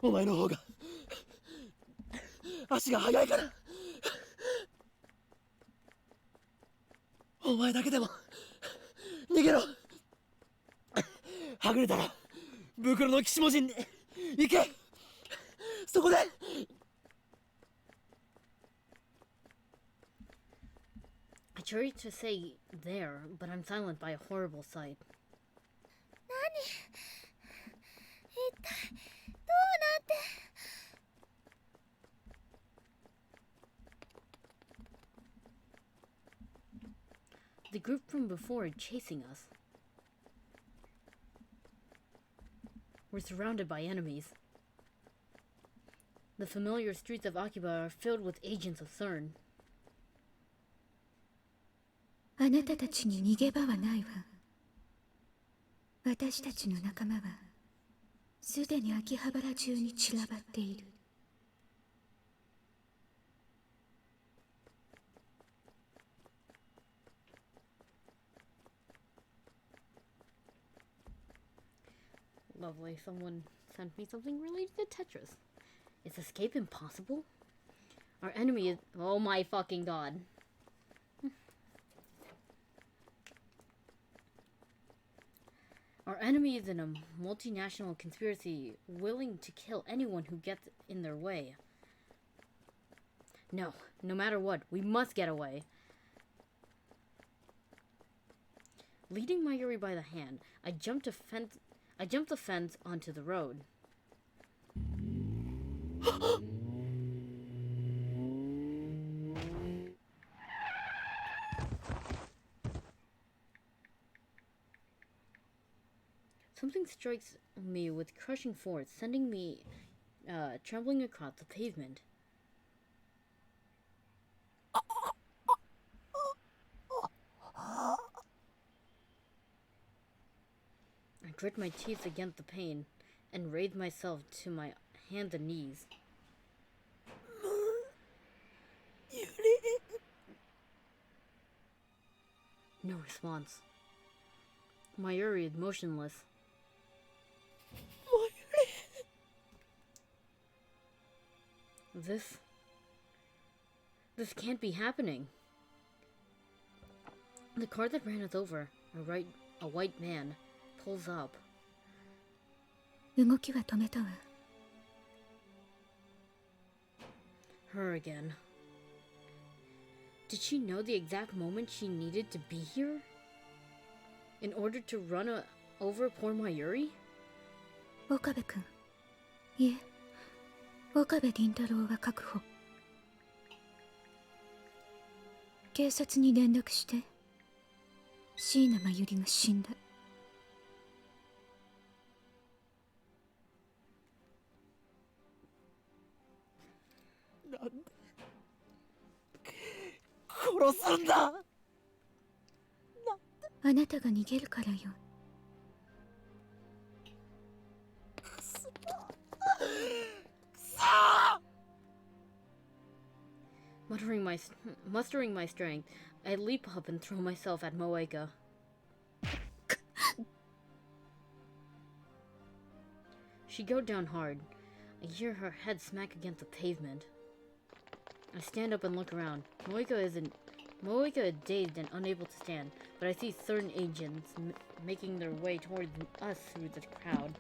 お前の方が足が速いから、お前だけでも逃げろ。はぐれたら袋の岸文字に行け。そこで。I try to say there, but I'm silent by a horrible sight. 一体どうなって。 The group from before is chasing us. We're surrounded by enemies. The familiar streets of Akiba are filled with agents of CERN. あなたたちに逃げ場はないわ。私たちの仲間はすでに秋葉原中に散らばっている。Lovely. Someone sent me something related to Tetris. Is escape impossible? Our enemy is... Oh my fucking god. Our enemy is in a multinational conspiracy willing to kill anyone who gets in their way. No matter what, we must get away. Leading Mayuri by the hand, I jumped the fence onto the road. Something strikes me with crushing force, sending me trembling across the pavement. I grit my teeth against the pain and raise myself to my hands and knees. No response. Mayuri is motionless. This can't be happening. The car that ran us over, a white man, pulls up. 動きは止めたわ。 Her again. Did she know the exact moment she needed to be here? In order to run over poor Mayuri? 岡部君。いえ、岡部倫太郎は確保。警察に連絡して。椎名真由里が死んだ。殺すんだ。あなたが逃げるからよ。Mustering my strength, I leap up and throw myself at Moeka. She go down hard. I hear her head smack against the pavement. I stand up and look around. Moeka is dazed and unable to stand, but I see certain agents making their way towards us through the crowd.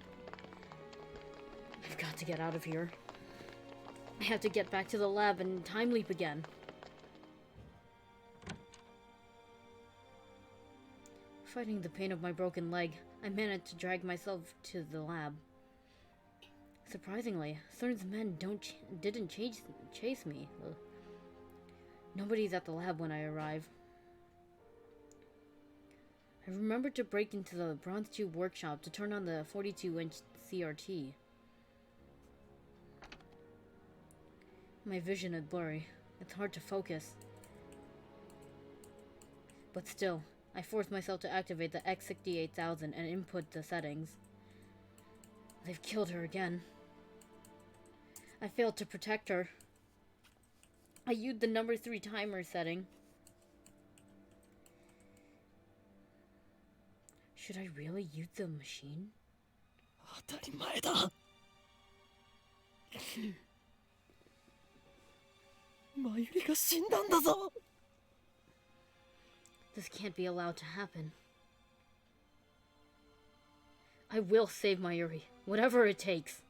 I've got to get out of here. I have to get back to the lab and time leap again. Fighting the pain of my broken leg, I managed to drag myself to the lab. Surprisingly, Stern's men didn't chase me. Ugh. Nobody's at the lab when I arrive. I remembered to break into the bronze tube workshop to turn on the 42-inch CRT. My vision is blurry. It's hard to focus. But still, I force myself to activate the X68000 and input the settings. They've killed her again. I failed to protect her. I used the number 3 timer setting. Should I really use the machine? 当たり前だ。マユリが死んだんだぞ。This can't be allowed to happen. I will save Mayuri, whatever it takes.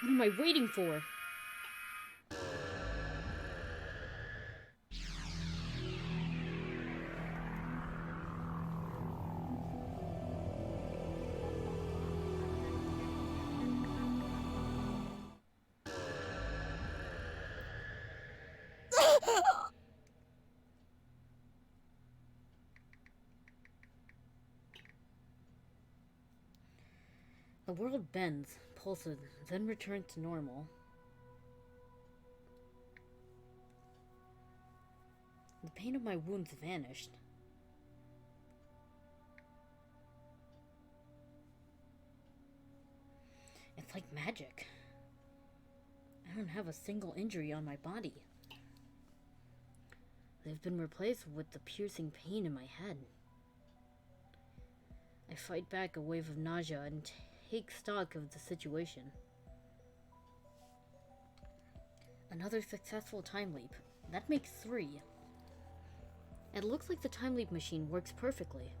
What am I waiting for? The world bends, pulses, then returns to normal. The pain of my wounds vanished. It's like magic. I don't have a single injury on my body. They've been replaced with the piercing pain in my head. I fight back a wave of nausea and take stock of the situation. Another successful time leap. That makes 3. It looks like the time leap machine works perfectly.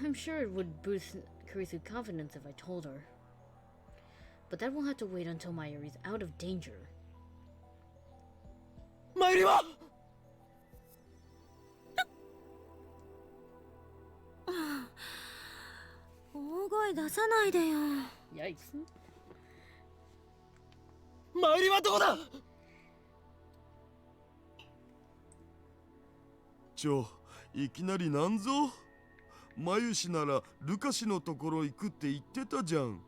I'm sure it would boost Kurisu's confidence if I told her. But that will have to wait until Mayuri's out of danger. マユリは。大声出さないでよ。Yikes. マユリはどこだ。いきなりなんぞ。マユシならルカシのところ行くって言ってたじゃん。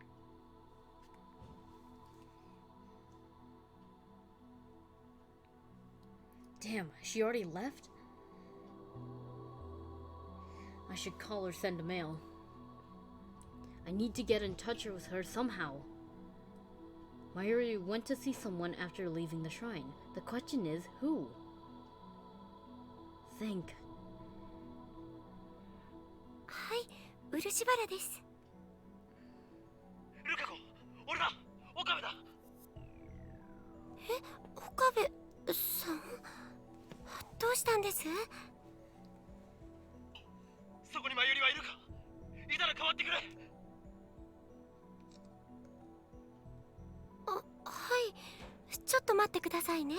Damn, she already left? I should call or send a mail. I need to get in touch with her somehow. Mayuri went to see someone after leaving the shrine. The question is, who? Think. はい、漆原です。ルカ子、俺だ。岡部だ。え、岡部さん、どうしたんです？そこにマユリはいるか。いたら代わってくれ。はい、ちょっと待ってくださいね。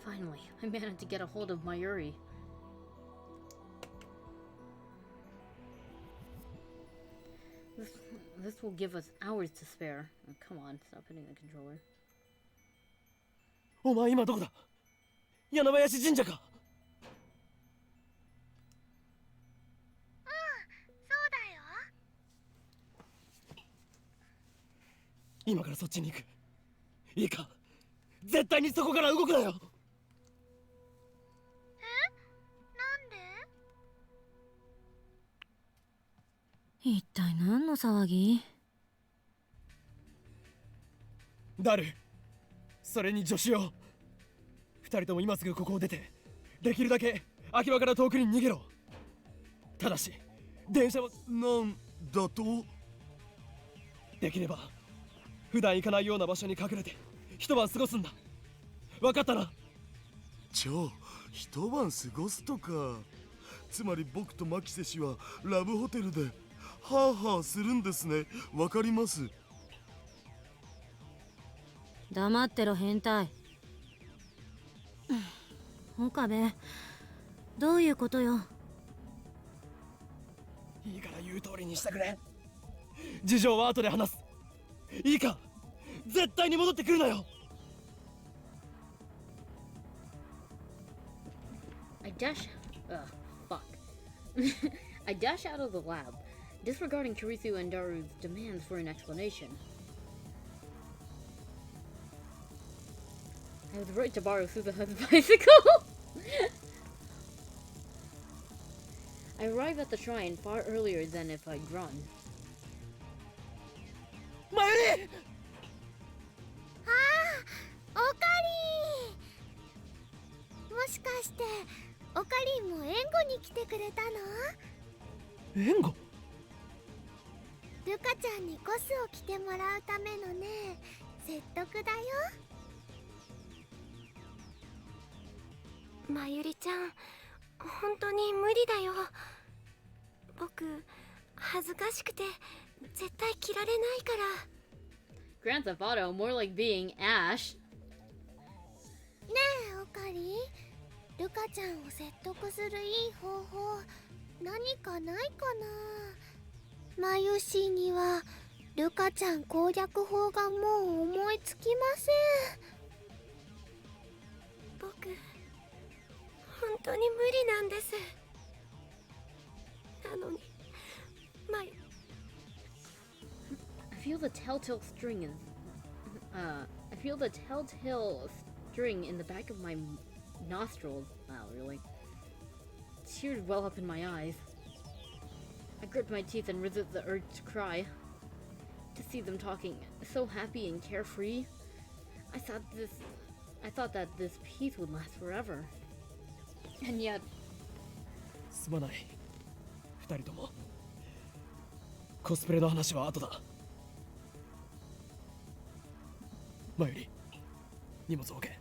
Finally, I managed to get a hold of Mayuri. This will give us hours to spare. Oh, come on, stop hitting the controller. お前今どこだ？柳林神社か？そうだよ。今からそっちに行く。いいか、絶対にそこから動くなよ。なんで？一体何の騒ぎ？ダル、それに助手よ。二人とも今すぐここを出て、できるだけ秋葉から遠くに逃げろ。ただし、電車はなんだと？できれば普段行かないような場所に隠れて一晩過ごすんだ。分かったな？じゃあ一晩過ごすとか。つまり僕と牧瀬氏はラブホテルでハーハーするんですね。わかります。黙ってろ変態。岡部、どういうことよ？いいから言う通りにしてくれ。事情は後で話す。いいか、絶対に戻ってくるなよ。I dash. Fuck. I dash out of the lab, disregarding Kirisu and Daru's demands for an explanation. I was right to borrow Suzuha's bicycle. I arrived at the shrine far earlier than if I'd run. マユリ！ああ、オカリン。もしかしてオカリンも援護に来てくれたの？援護？ルカちゃんにコスを着てもらうためのね、説得だよ。まゆりちゃん、本当に無理だよ。僕、恥ずかしくて絶対着られないから。Grand Theft Auto, more like being Ash. ねえオカリン、ルカちゃんを説得するいい方法何かないかな。マユシーにはルカちゃん攻略法がもう思いつきません。僕、本当に無理なんです。なのに、I feel the telltale string in. I feel the telltale string in the back of my nostrils. Wow, really? Tears well up in my eyes. I gripped my teeth and resisted the urge to cry. To see them talking, so happy and carefree. I thought that this peace would last forever. And yet, すまない。二人とも。コスプレの話は後だ。マユリ、荷物を置け。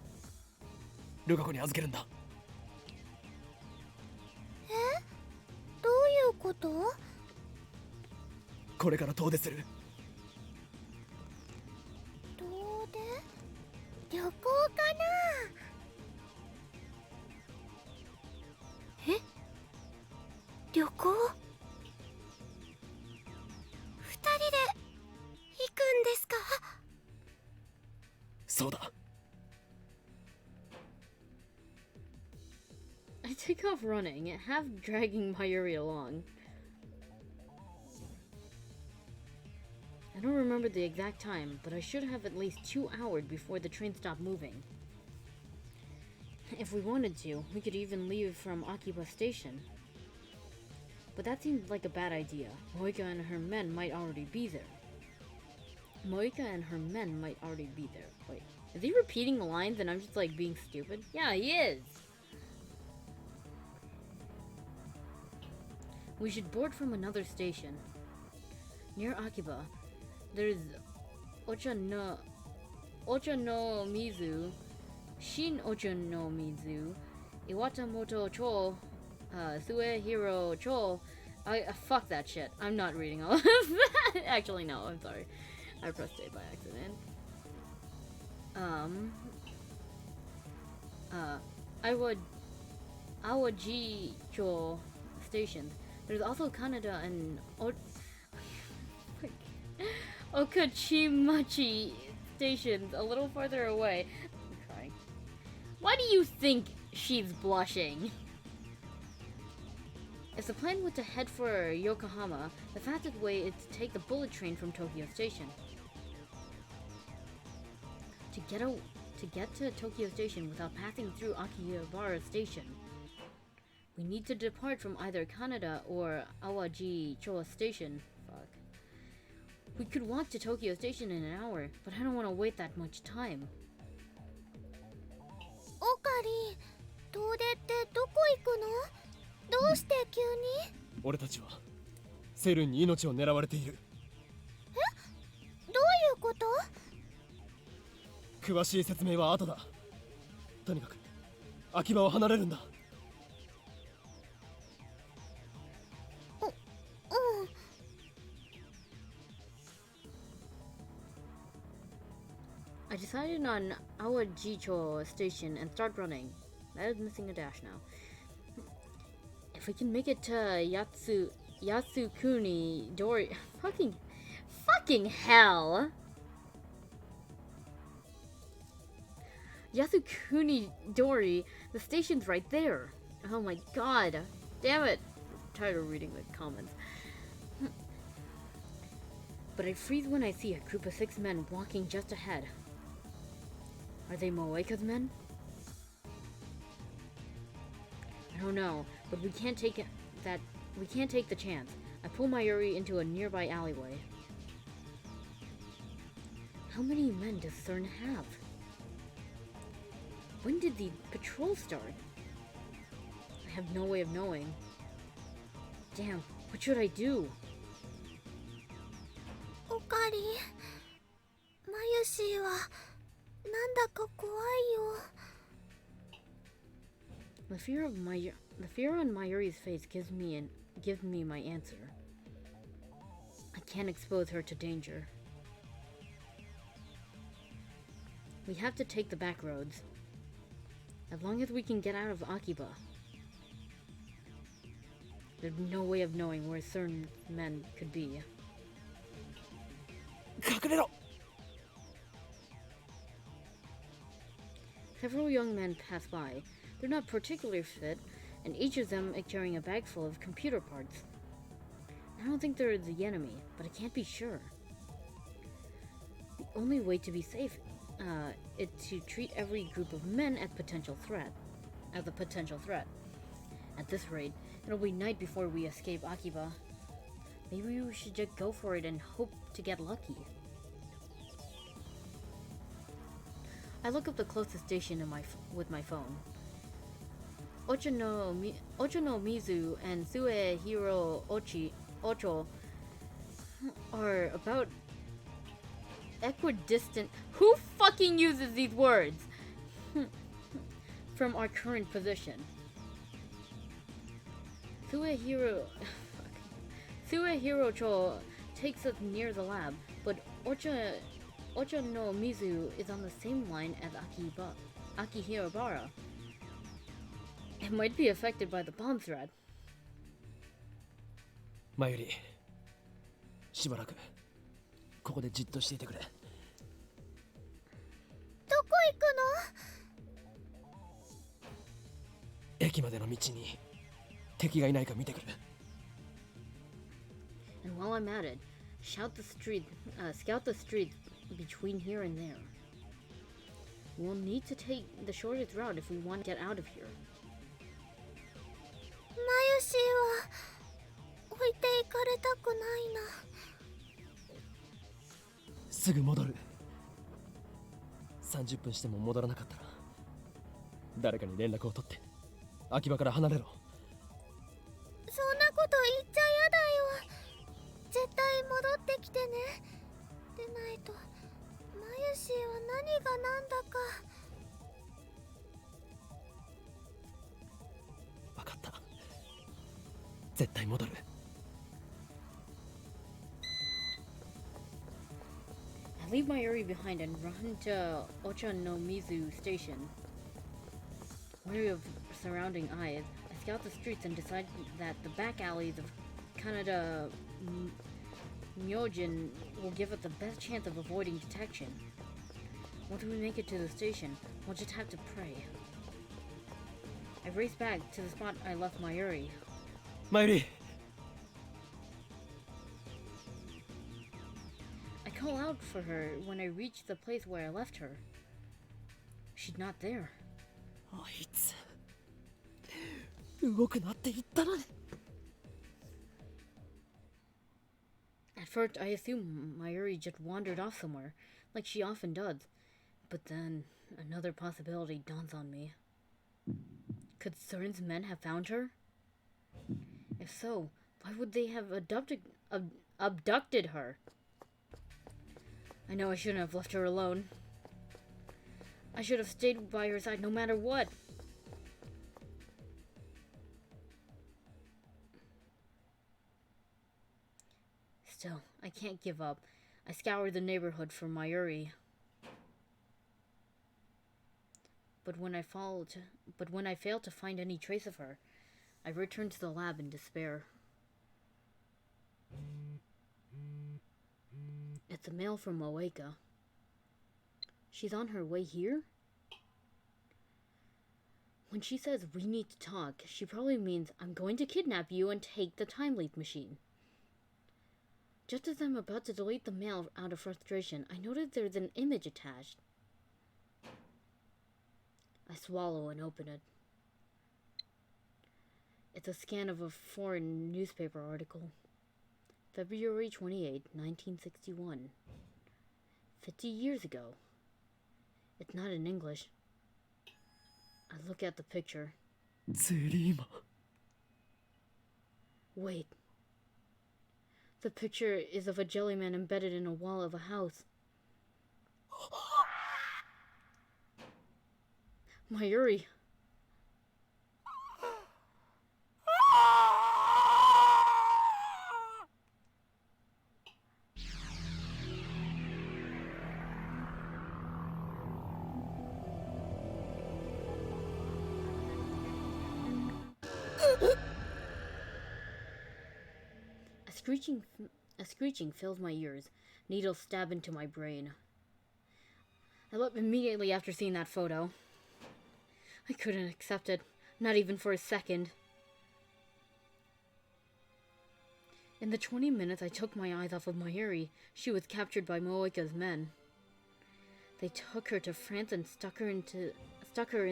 ルカ子に預けるんだ。どういうこと？これから遠出する。遠出？旅行かな？え？旅行？二人で行くんですか？そうだ。I take off running, half dragging Mayuri along. I don't remember the exact time, but I should have at least 2 hours before the train stopped moving. If we wanted to, we could even leave from Akiba Station. But that seemed like a bad idea. Moika and her men might already be there. Wait, is he repeating the lines and I'm just like being stupid? Yeah, he is! We should board from another station. Near Akiba, there's Ocha no Mizu, Shin Ocha no Mizu, Iwatamoto Cho, Sue Hiro Cho. Fuck that shit. I'm not reading all of that. Actually, no, I'm sorry. I pressed A by accident. Awajicho stations. There's also Kanada and Okachimachi station's a little farther away. I'm crying. Why do you think she's blushing? If the plan was to head for Yokohama, the fastest way is to take the bullet train from Tokyo Station. To get to Tokyo Station without passing through Akihabara Station, we need to depart from either Kaneda or Awaji-Choa Station. Fuck. We could walk to Tokyo Station in an hour, but I don't want to wait that much time. オカリ、遠出ってどこ行くの？どうして急に？俺たちはセルンに命を狙われている。どういうこと？詳しい説明は後だ。とにかく秋葉を離れるんだ。I decided on Awajicho Station and start running. That is missing a dash now. If we can make it to Yasukuni Dori... Fucking hell! Yasukuni Dori, the station's right there. Oh my god. Damn it. I'm tired of reading the comments. But I freeze when I see a group of 6 men walking just ahead. Are they Moeka's men? I don't know, but we can't take the chance. I pull Mayuri into a nearby alleyway. How many men does CERN have? When did the patrol start? I have no way of knowing. Damn, what should I do? オカリ、マユシーはなんだか怖いよ。The fear on Mayuri's face gives me my answer. I can't expose her to danger. We have to take the back roads. As long as we can get out of Akiba. There's no way of knowing where certain men could be. 隠れろ。 Several young men pass by. They're not particularly fit, and each of them is carrying a bag full of computer parts. I don't think they're the enemy, but I can't be sure. The only way to be safe is to treat every group of men as a potential threat. At this rate, it'll be night before we escape Akiba. Maybe we should just go for it and hope to get lucky. I look up the closest station with my phone. Ocho no Mizu and Suehiro Ocho are about equidistant. Who fucking uses these words? From our current position. Suehiro takes us near the lab, but Ocho no Mizu is on the same line as Akihabara. It might be affected by the bomb threat. マユリ、しばらくここでじっとしていてくれ。どこ行くの？駅までの道に敵がいないか見てくる。 And while I'm at it, scout the streets between here and there. We'll need to take the shortest route if we want to get out of here. マユシーは置いていかれたくないな。すぐ戻る。30分しても戻らなかったら誰かに連絡を取って秋葉から離れろ。そんなこと言っちゃやだよ。絶対戻ってきてね。でないとマユシーは何が何だか。分かった。絶対戻る。 I leave my Yuri behind and run to Ochanomizu Station. Wary of surrounding eyes, I scout the streets and decide that the back alleys of Myojin will give us the best chance of avoiding detection. Once we make it to the station, we'll just have to pray. I race back to the spot I left Mayuri. Mayuri, I call out for her when I reach the place where I left her. She's not there. あいつ動くなって言ったのに。 At first, I assumed Mayuri just wandered off somewhere, like she often does. But then, another possibility dawns on me. Could Stern's men have found her? If so, why would they have abducted her? I know I shouldn't have left her alone. I should have stayed by her side no matter what. Still, I can't give up. I scour the neighborhood for Mayuri. But when I fail to find any trace of her, I return to the lab in despair. It's a mail from Moeka. She's on her way here? When she says we need to talk, she probably means I'm going to kidnap you and take the time leap machine. Just as I'm about to delete the mail out of frustration, I notice there's an image attached. I swallow and open it. It's a scan of a foreign newspaper article. February 28, 1961. 50 years ago. It's not in English. I look at the picture. ゼリーマン。 Wait. The picture is of a jellyman embedded in a wall of a house. Mayuri. A screeching fills my ears. Needles stab into my brain. I leapt immediately after seeing that photo. I couldn't accept it, not even for a second. In the 20 minutes I took my eyes off of Mayuri, she was captured by Moeka's men. They took her to France and stuck her in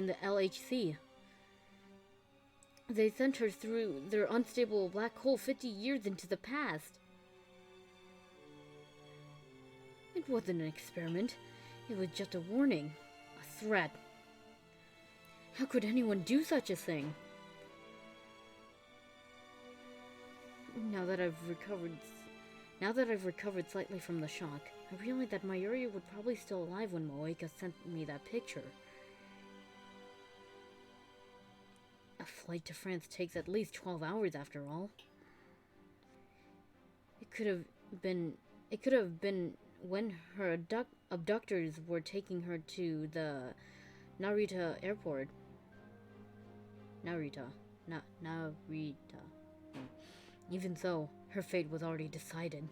the LHC. They sent her through their unstable black hole 50 years into the past. It wasn't an experiment. It was just a warning. A threat. How could anyone do such a thing? Now that I've recovered slightly from the shock, I realized that Mayuri was probably still alive when Moeka sent me that picture. A flight to France takes at least 12 hours after all. It could have been when her abductors were taking her to the Narita airport. Narita. Even so, her fate was already decided.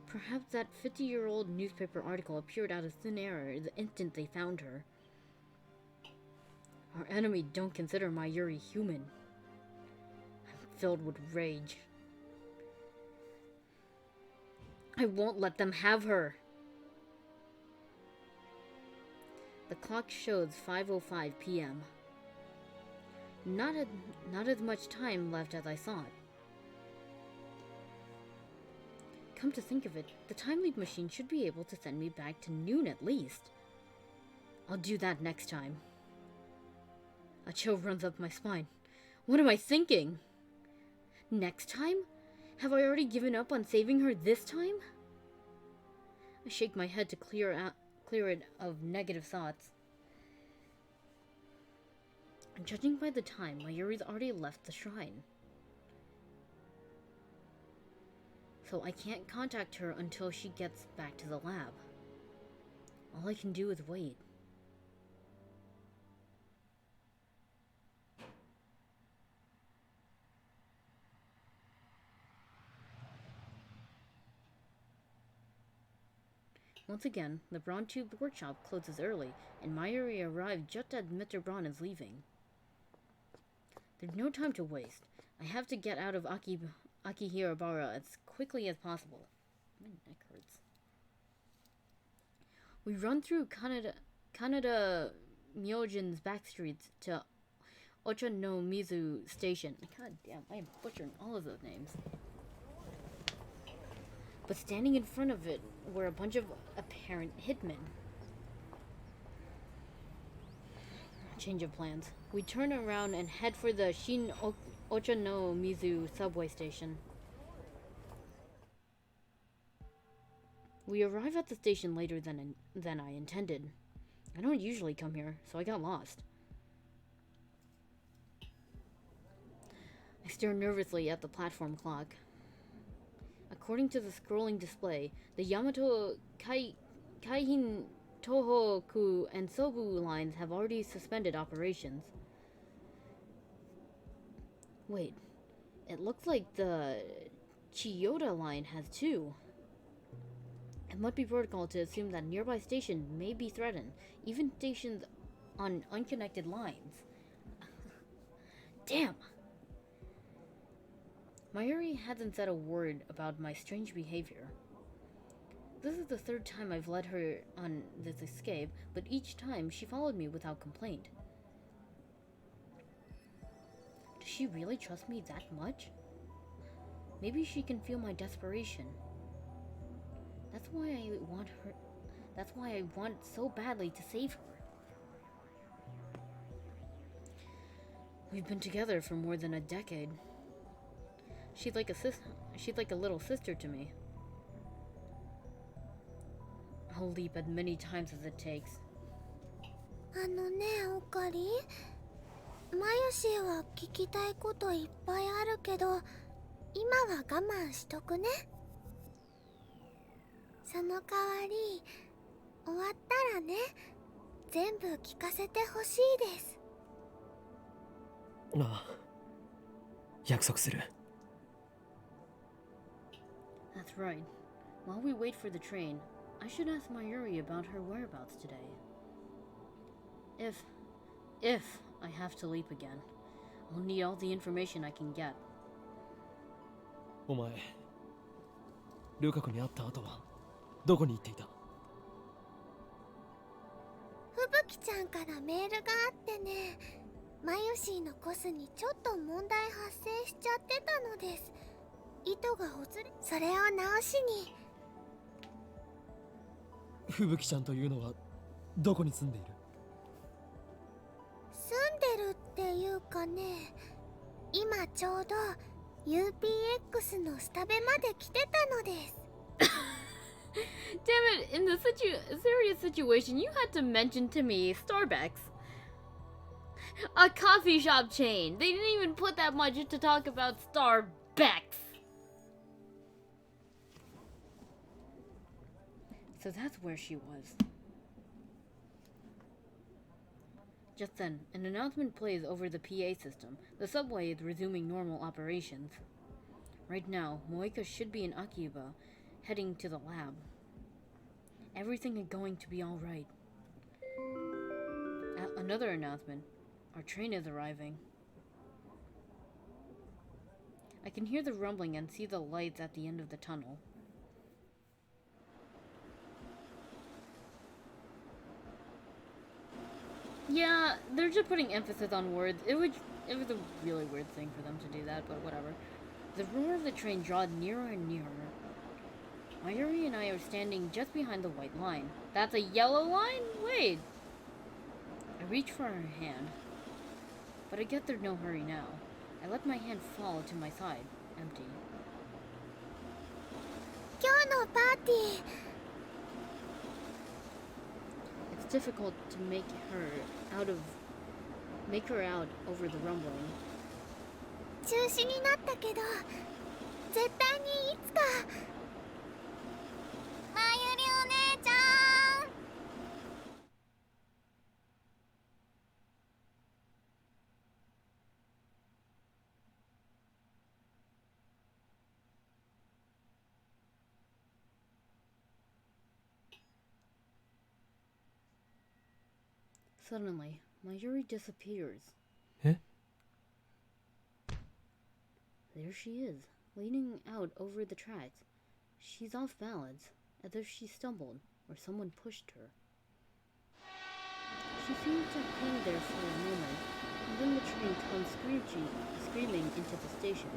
Perhaps that 50-year-old newspaper article appeared out of thin air the instant they found her. Our enemy don't consider Mayuri human. I'm filled with rage. I won't let them have her. The clock shows 5:05 p.m. Not as much time left as I thought. Come to think of it, the time leap machine should be able to send me back to noon at least. I'll do that next time. A chill runs up my spine. What am I thinking? Next time? Have I already given up on saving her this time? I shake my head to clear it of negative thoughts. Judging by the time, Mayuri's already left the shrine. So I can't contact her until she gets back to the lab. All I can do is wait. Once again, the Braun Tube workshop closes early, and Mayuri arrived just as Mr. Braun is leaving. There's no time to waste. I have to get out of Akihabara as quickly as possible. My neck hurts. We run through Kaneda Myojin's back streets to Ochanomizu Station. God damn, I am butchering all of those names. But standing in front of it were a bunch of apparent hitmen. Change of plans. We turn around and head for the Shin Ochanomizu subway station. We arrive at the station later than I intended. I don't usually come here, so I got lost. I stare nervously at the platform clock. According to the scrolling display, the Yamato Kaihin Tohoku and Sobu lines have already suspended operations. Wait, it looks like the Chiyoda line has too. It might be protocol to assume that nearby stations may be threatened, even stations on unconnected lines. Damn! Mayuri hasn't said a word about my strange behavior. This is the third time I've led her on this escape, but each time she followed me without complaint. Does she really trust me that much? Maybe she can feel my desperation. That's why I want so badly to save her. We've been together for more than a decade. She's like a little sister to me. I'll leap as many times as it takes. あのね、オカリ、マユシーは聞きたいこといっぱいあるけど、今は我慢しとくね。その代わり、終わったらね、全部聞かせてほしいです。ああ、約束する。That's right. While we wait for the train, I should ask Mayuri about her whereabouts today. If I have to leap again, I'll need all the information I can get. お前、ルカ子に会った後はどこに行っていた？ふぶきちゃんからメールがあってね、マユシーのコスにちょっと問題発生しちゃってたのです。糸がほつれ、それを直しに。ふぶきちゃんというのはどこに住んでいる？住んでるっていうかね、今ちょうど UPX のスタベまで来てたのです。Damn it, in the serious situation, you had to mention to me Starbucks. A coffee shop chain. They didn't even put that much to talk about Starbucks. So that's where she was. Just then, an announcement plays over the PA system. The subway is resuming normal operations. Right now, Moika should be in Akiba, heading to the lab. Everything is going to be alright. Another announcement. Our train is arriving. I can hear the rumbling and see the lights at the end of the tunnel. Yeah, they're just putting emphasis on words. It was a really weird thing for them to do that, but whatever. The roar of the train draws nearer and nearer. Mayuri and I are standing just behind the white line. That's a yellow line? Wait. I reach for her hand, but I guess there's no hurry now. I let my hand fall to my side, empty. 今日のパーティー。It's difficult to make her out over the rumbling. 中止になったけど、絶対にいつか。まゆりお姉ちゃん。Suddenly, Mayuri disappears. Eh? There she is, leaning out over the tracks. She's off balance, as if she stumbled or someone pushed her. She seems to hang there for a moment, and then the train comes screaming into the station.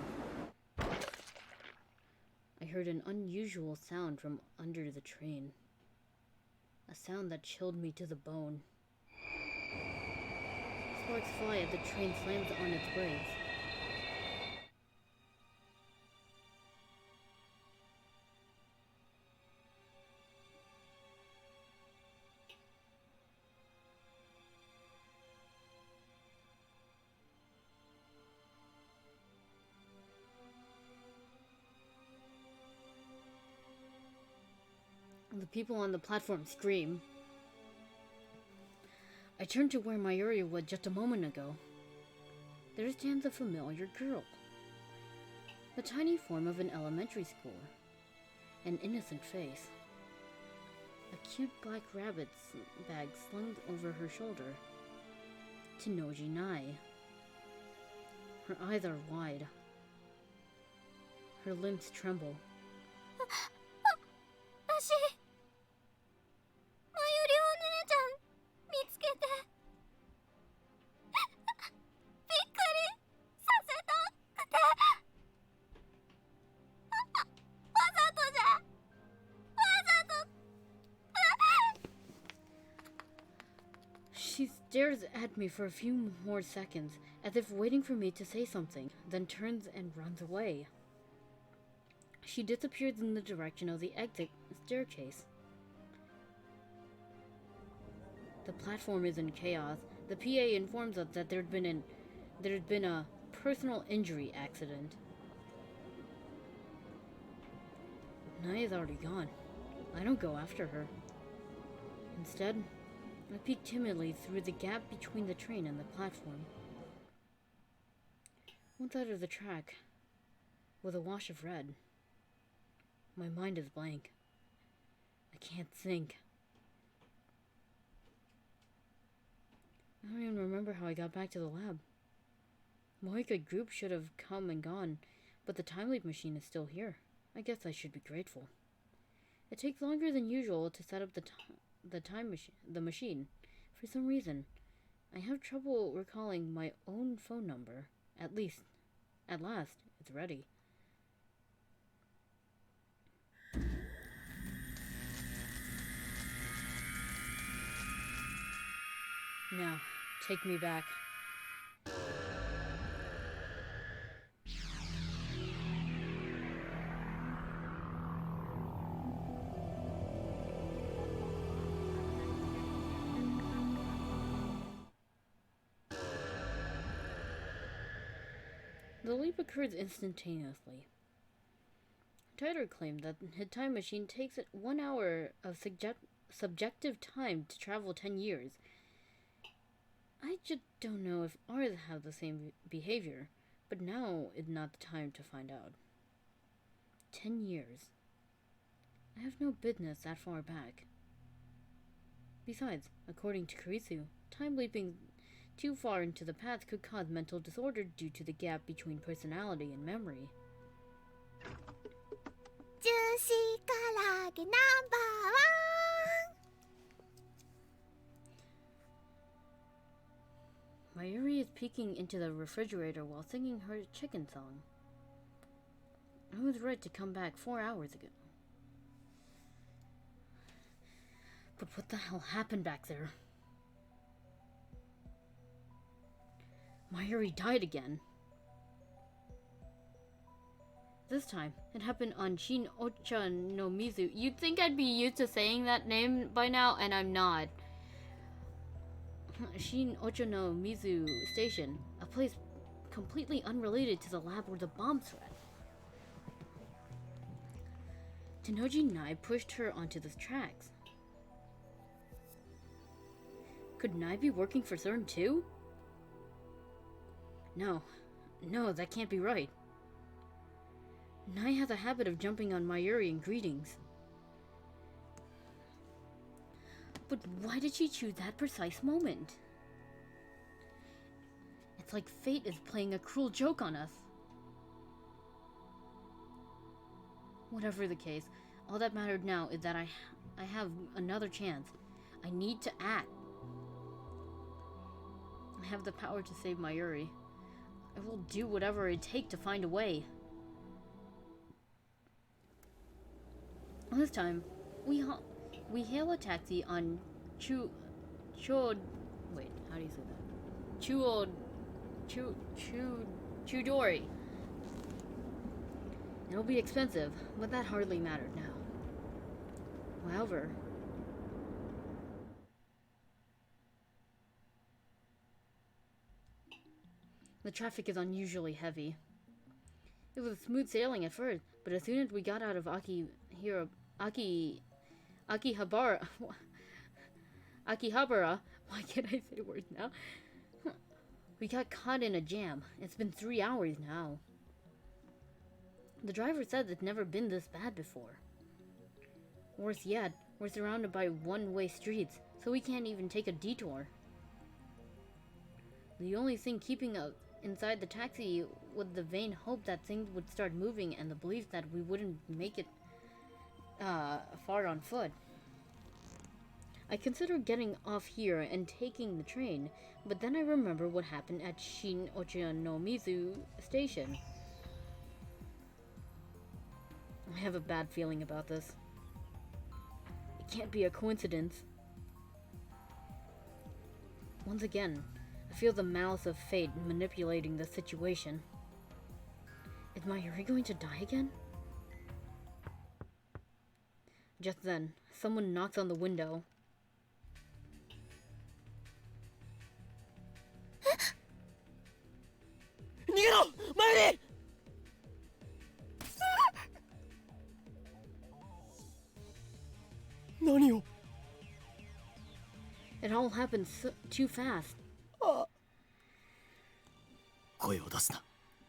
I heard an unusual sound from under the train. A sound that chilled me to the bone. Sparks fly as the train slams on its brakes. The people on the platform scream. I turn to where Mayuri was just a moment ago. There stands a familiar girl. The tiny form of an elementary school. An innocent face. A cute black rabbit bag slung over her shoulder. Tenoji Nai. Her eyes are wide. Her limbs tremble. 私まゆりお姉ちゃん見つけてびっくりさせたくてわざとじゃわざと She stares at me for a few more seconds, as if waiting for me to say something, then turns and runs away. She disappears in the direction of the exit staircase. The platform is in chaos. The PA informs us that there had been a personal injury accident. Nai is already gone. I don't go after her. Instead, I peek timidly through the gap between the train and the platform. One side of the track was a wash of red. My mind is blank. I can't think. I don't even remember how I got back to the lab. Moika Group should have come and gone, but the time leap machine is still here. I guess I should be grateful. It takes longer than usual to set up the machine. For some reason, I have trouble recalling my own phone number. At last, it's ready. Now, take me back. The leap occurs instantaneously. Titor claimed that his time machine takes it 1 hour of subjective time to travel 10 years. I just don't know if ours have the same behavior, but now is not the time to find out. 10 years. I have no business that far back. Besides, according to Kurisu, time leaping too far into the past could cause mental disorder due to the gap between personality and memory. ジューシー唐揚げナンバーワン Mayuri is peeking into the refrigerator while singing her chicken song. I was right to come back 4 hours ago. But what the hell happened back there? Mayuri died again. This time, it happened on Shin Ocha no Mizu. You'd think I'd be used to saying that name by now, and I'm not. Shin Ocha no Mizu Station, a place completely unrelated to the lab where the bomb threat. Tenoji Nai pushed her onto the tracks. Could Nai be working for CERN too? No, that can't be right. Nai has a habit of jumping on Mayuri in greetings. But why did she choose that precise moment? It's like fate is playing a cruel joke on us. Whatever the case, all that mattered now is that I have another chance. I need to act. I have the power to save Mayuri. I will do whatever it takes to find a way. This time, we hail a taxi on wait, how do you say that? Chudori. It'll be expensive, but that hardly mattered now. However, the traffic is unusually heavy. It was smooth sailing at first, but as soon as we got out of Akihabara, why can't I say words now? We got caught in a jam. It's been 3 hours now. The driver said it's never been this bad before. Worse yet, we're surrounded by one-way streets, so we can't even take a detour. The only thing keeping us inside the taxi was the vain hope that things would start moving and the belief that we wouldn't make it far on foot. I considered getting off here and taking the train, but then I remember what happened at Shin Ochanomizu station. I have a bad feeling about this. It can't be a coincidence. Once again, I feel the malice of fate manipulating the situation. Is Mayuri going to die again? Just then, someone knocks on the window. Nigero! Mayuri! Nani o? It all happened too fast. 声を出すな、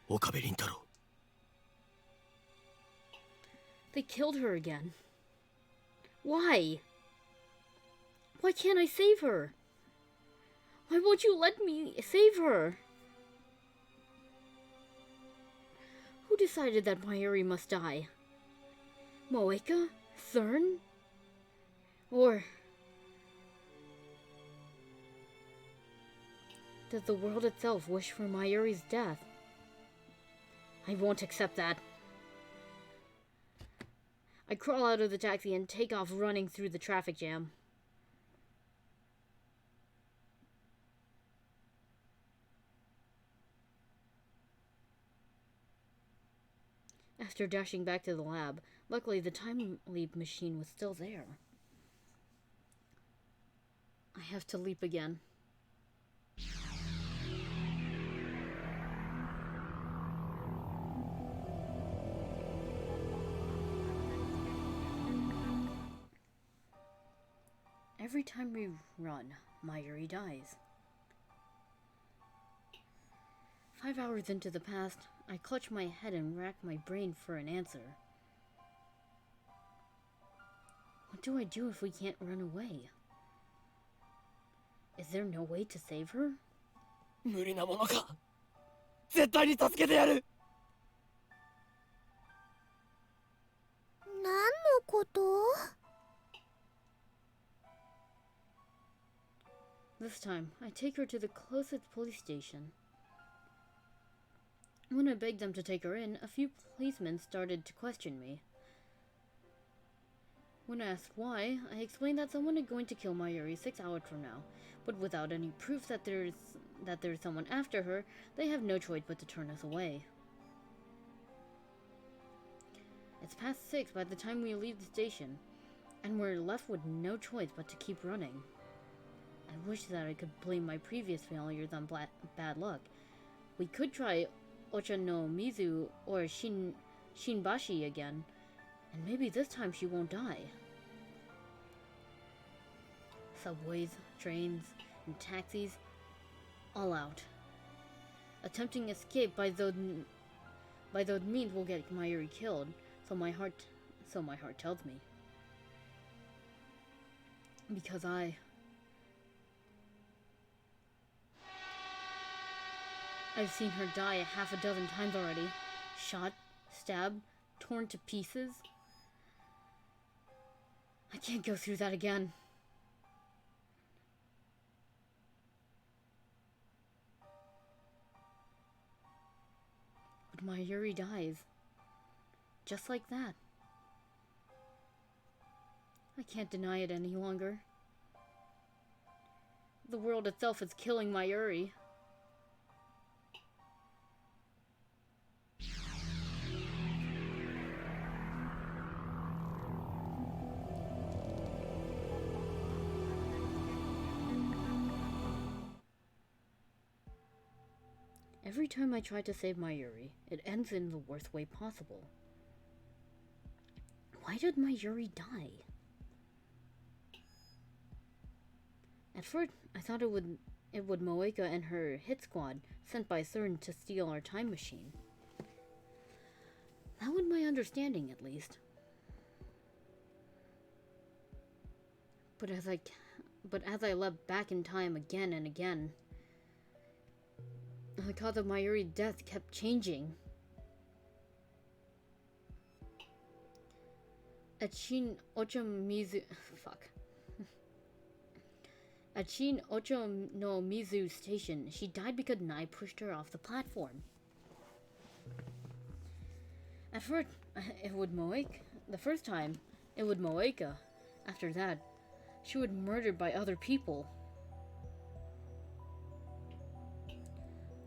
岡部倫太郎。 They killed her again. Why? Why can't I save her? Why won't you let me save her? Who decided that Mayuri must die? Moeka? Thurn? Or does the world itself wish for Mayuri's death? I won't accept that. I crawl out of the taxi and take off running through the traffic jam. After dashing back to the lab, luckily the time leap machine was still there. I have to leap again. Every time we run, Mayuri dies. 5 hours into the past, I clutch my head and rack my brain for an answer. What do I do if we can't run away? Is there no way to save her? 無理なものか。絶対に助けてやる。何のこと？ This time, I take her to the closest police station. When I begged them to take her in, a few policemen started to question me. When asked why, I explained that someone is going to kill Mayuri 6 hours from now, but without any proof that there's someone after her, they have no choice but to turn us away. It's past 6 by the time we leave the station, and we're left with no choice but to keep running. I wish that I could blame my previous failures on bad luck. We could try Ochanomizu or Shinbashi again, and maybe this time she won't die. Subways, trains, and taxis, all out. Attempting escape by those means will get Mayuri killed, so my heart tells me. Because I've seen her die half a dozen times already. Shot, stabbed, torn to pieces. I can't go through that again. But Mayuri dies. Just like that. I can't deny it any longer. The world itself is killing Mayuri. Every time I try to save Mayuri, it ends in the worst way possible. Why did Mayuri die? At first, I thought it would Moeka and her hit squad sent by CERN to steal our time machine. That was my understanding, at least. But as I leapt back in time again and again, the cause of Mayuri's death kept changing. At Shin Ocho no Mizu station, she died because Nai pushed her off the platform. At first, it would Moeka. The first time, it would Moeka. After that, she was murdered by other people.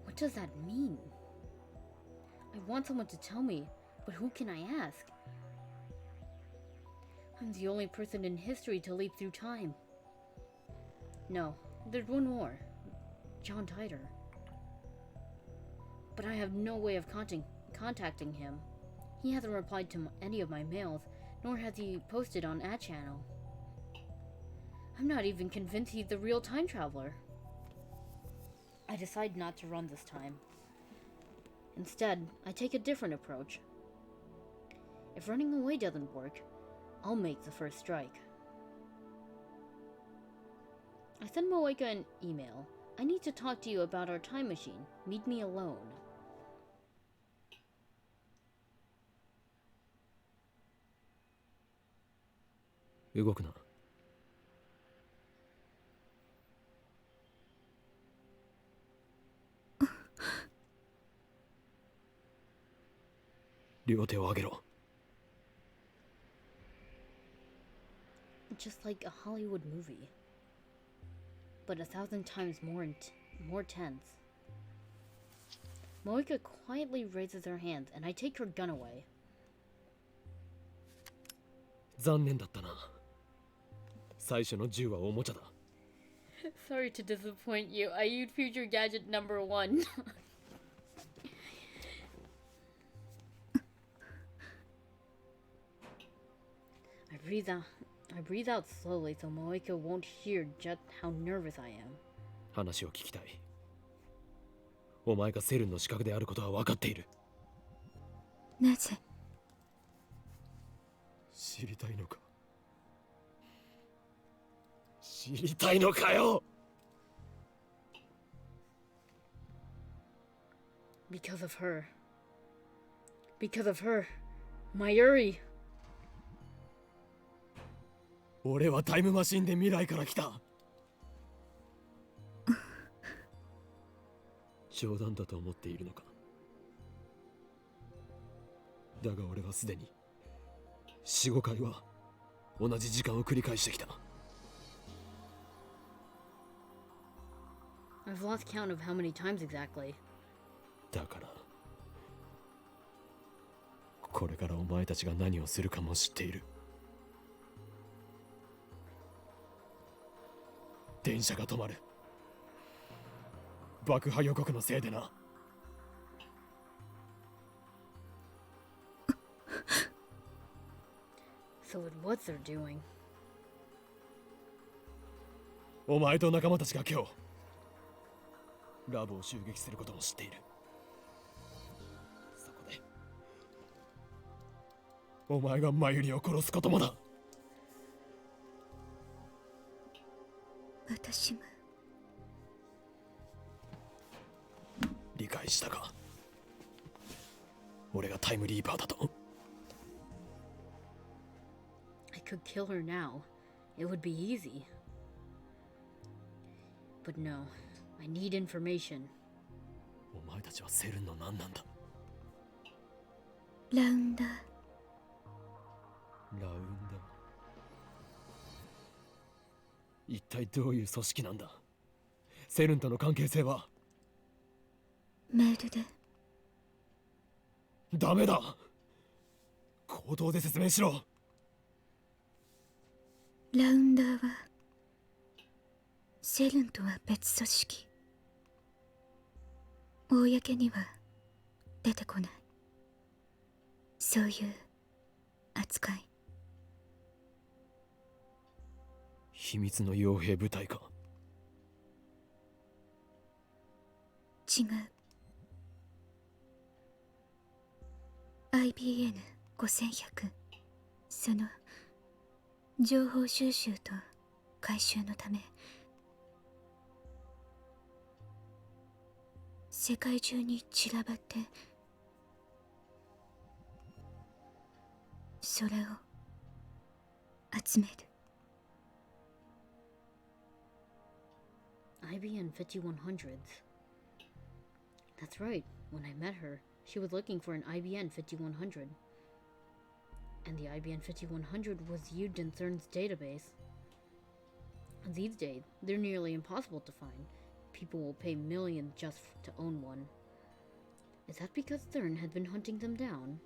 What does that mean? I want someone to tell me, but who can I ask? I'm the only person in history to leap through time. No, there's one more. John Titor. But I have no way of contacting him. He hasn't replied to any of my mails, nor has he posted on Ad Channel. I'm not even convinced he's the real time traveler. I decide not to run this time. Instead, I take a different approach. If running away doesn't work, I'll make the first strike. I send Moeka an email. I need to talk to you about our time machine. Meet me alone. Yugokuna. 両手を上げろ。 Just like a Hollywood movie, but 1,000 times more tense. Moeka quietly raises her hands, and I take her gun away. 残念だったな。最初の銃はおもちゃだ。 Sorry to disappoint you. I used future gadget number 1. I breathe out slowly so Moeka won't hear just how nervous I am. 話を聞きたい。お前がセルンの資格であることは分かっている。なぜ？知りたいのか？知りたいのかよ！ Because of her. Because of her. Mayuri. 俺はタイムマシンで未来から来た。冗談だと思っているのか。だが俺はすでに 4,5 回は同じ時間を繰り返してきた。 I've lost count of how many times exactly. だからこれからお前たちが何をするかも知っている。電車が止まる。爆破予告のせいでな。So it was their doing. お前と仲間たちが今日ラブを襲撃することも知っている。そこでお前がマユリを殺すこともだ。私も。リ解したか。俺がタイムリーパーだと。 I could kill her now. It would be easy. But no, I need information. お前たちはセルンの何なんだ。ラウンダー。ラウンダ。一体どういう組織なんだ。セルンとの関係性は。メールで。ダメだ。口頭で説明しろ。ラウンダーはセルンとは別組織。公には出てこない。そういう扱い。秘密の傭兵部隊か。違う。IBN5100、その情報収集と回収のため世界中に散らばってそれを集める。 IBN 5100s. That's right. When I met her, she was looking for an IBN 5100. And the IBN 5100 was used in CERN's database. These days, they're nearly impossible to find. People will pay millions just to own one. Is that because CERN had been hunting them down?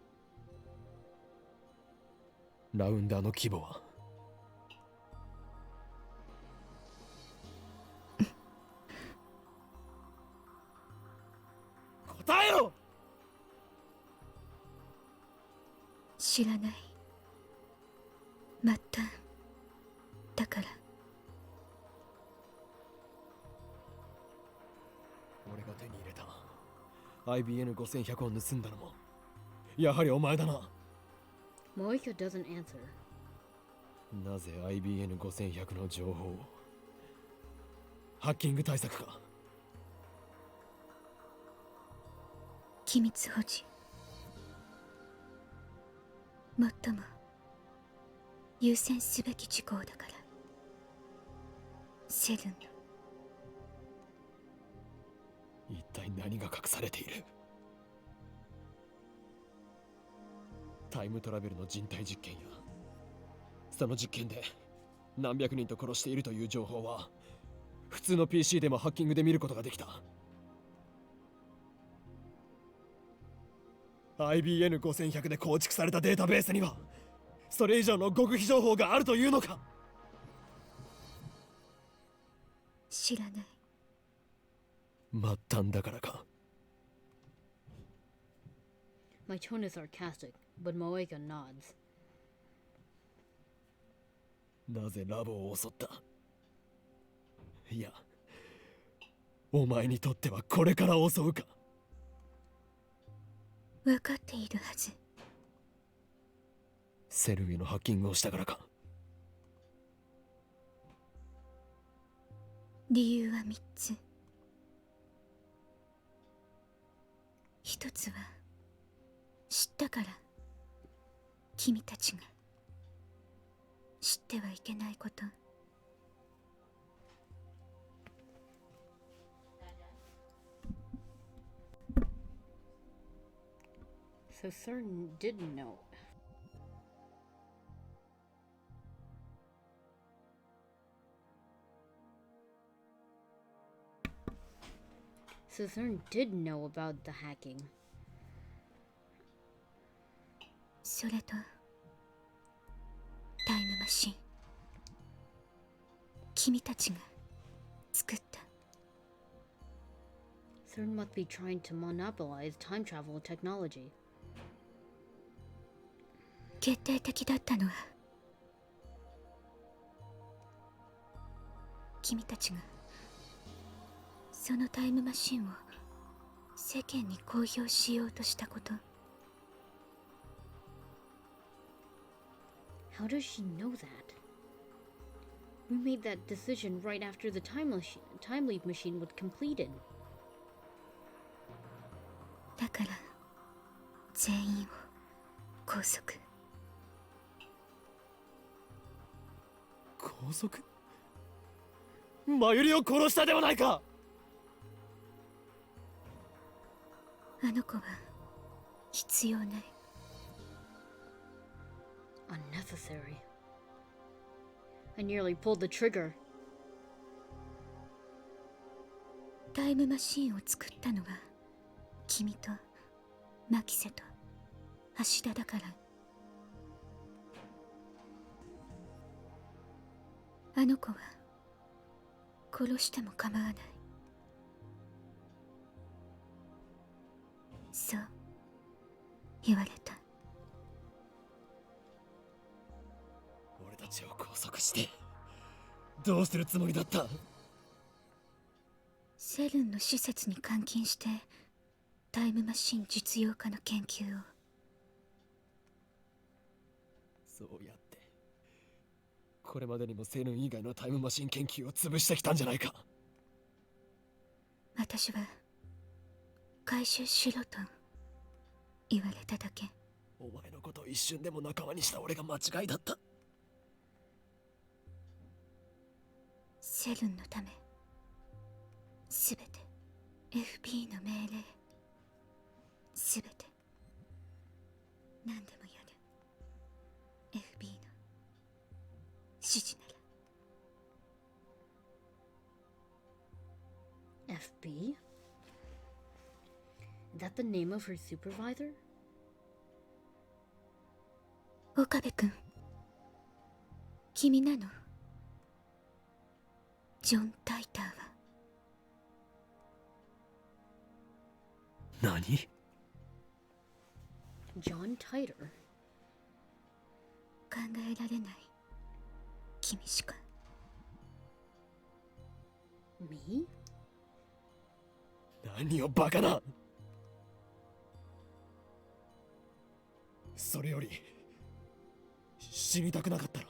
ラウンダーの規模は。答えろ。知らない。末端だから。俺が手に入れた IBN5100 を盗んだのもやはりお前だな。 Moika doesn't answer. なぜ IBN5100 の情報を。ハッキング対策か。機密保持。最も優先すべき事項だから。セルンの。一体何が隠されている。タイムトラベルの人体実験やその実験で何百人と殺しているという情報は普通の PC でもハッキングで見ることができた。 IBN5100 で構築されたデータベースにはそれ以上の極秘情報があるというのか。知らない。末端だからか。 My tone is sarcastic, but Moika nods. なぜラボを襲った。いやお前にとってはこれから襲うか。分かっているはず。セルンへのハッキングをしたからか。理由は3つ。一つは知ったから。君たちが知ってはいけないこと。So CERN didn't know. So CERN did know about the hacking. それとタイムマシン。君たちが作った。CERN must be trying to monopolize time travel technology. 決定的だったのは君たちがそのタイムマシンを世間に公表しようとしたこと。 How does she know that? We made that decision right after the time leap machine was completed. 全員を拘束。拘束？マユリを殺したではないか。あの子は必要ない。Unnecessary. I nearly pulled the trigger. タイムマシーンを作ったのは君とマキセと橋田だから。あの子は殺しても構わない。そう言われた。俺たちを拘束してどうするつもりだった？セルンの施設に監禁してタイムマシン実用化の研究を。そうやってこれまでにもセルン以外のタイムマシン研究を潰してきたんじゃないか。私は回収しろと言われただけ。お前のことを一瞬でも仲間にした俺が間違いだった。セルンのため、すべて FB の命令、すべて何でもやる FB の指示なら。 FB? Is that the name of her supervisor? 岡部君、君なの？ジョン・タイターは。何？ John Titer? 考えられない君しか。 Me? 何をバカな。それより死にたくなかったら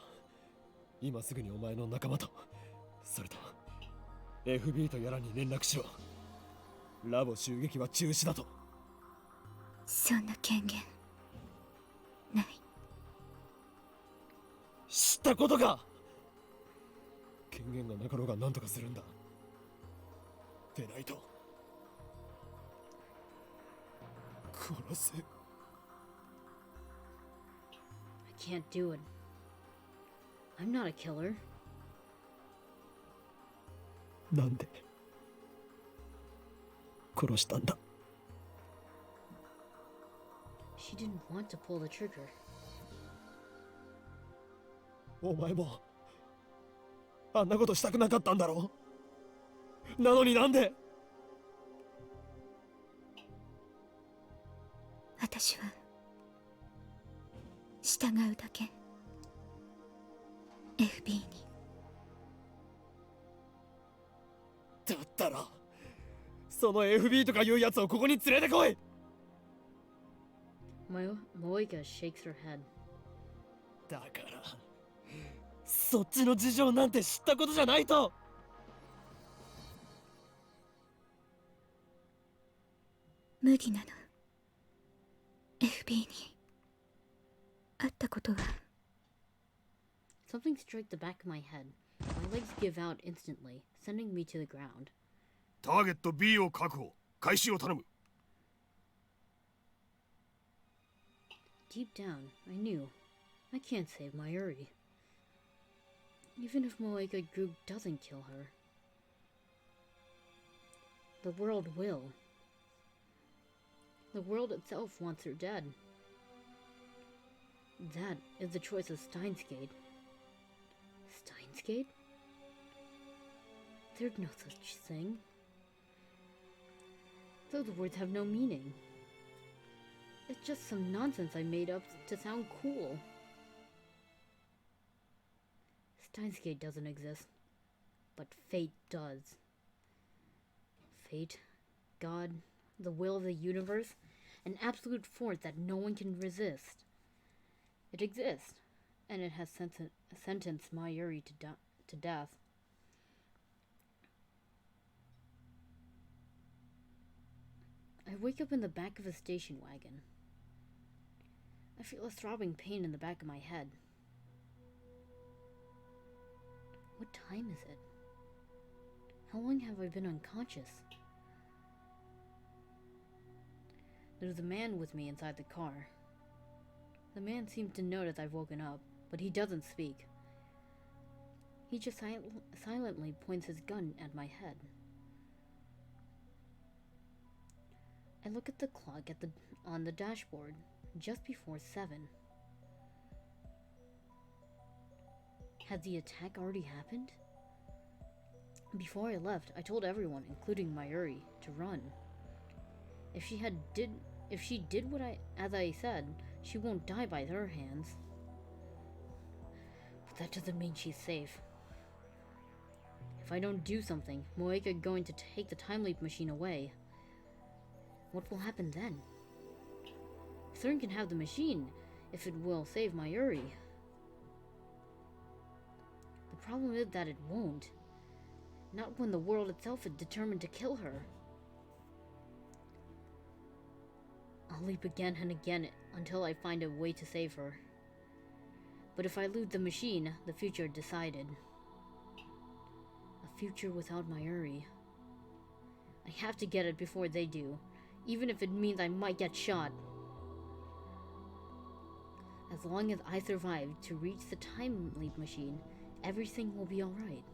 今すぐにお前の仲間とそれと FB とやらに連絡しろ。ラボ襲撃は中止だと。そんな権限ない。知ったことか。権限がなかろうが何とかするんだ。でないと殺す。 I can't do it. I'm not a killer. なんで殺したんだ。 She didn't want to pull the trigger. お前もあんなことしたくなかったんだろう。なのになんで。私は従うだけ。 FB に。だったらその FB とかいうやつをここに連れてこい。 Moika shakes her head. だからそっちの事情なんて知ったことじゃないと。無理なの。 FB に会ったことは。 Something struck the back of my head. My legs give out instantly, sending me to the ground. ターゲット B を確保、開始を頼む。 Deep down, I knew I can't save Mayuri. Even if Moeka Group doesn't kill her, the world will. The world itself wants her dead. That is the choice of Steinsgate. Steinsgate? There's no such thing. Those words have no meaning. It's just some nonsense I made up to sound cool. Steinsgate doesn't exist, but fate does. Fate, God, the will of the universe, an absolute force that no one can resist. It exists, and it has sentenced Mayuri to death. I wake up in the back of a station wagon. I feel a throbbing pain in the back of my head. What time is it? How long have I been unconscious? There's a man with me inside the car. The man seems to notice I've woken up, but he doesn't speak. He just silently points his gun at my head. I look at the clock on the dashboard, just before 7. Had the attack already happened? Before I left, I told everyone, including Mayuri, to run. If she did what as I said, she won't die by their hands. But that doesn't mean she's safe. If I don't do something, Moeka going to take the time leap machine away. What will happen then? Thurn can have the machine, if it will save Mayuri. The problem is that it won't. Not when the world itself is determined to kill her. I'll leap again and again until I find a way to save her. But if I lose the machine, the future decided. A future without Mayuri. I have to get it before they do, even if it means I might get shot. As long as I survive to reach the time leap machine, everything will be alright.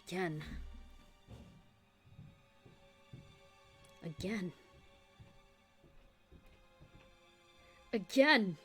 Again. Again. Again!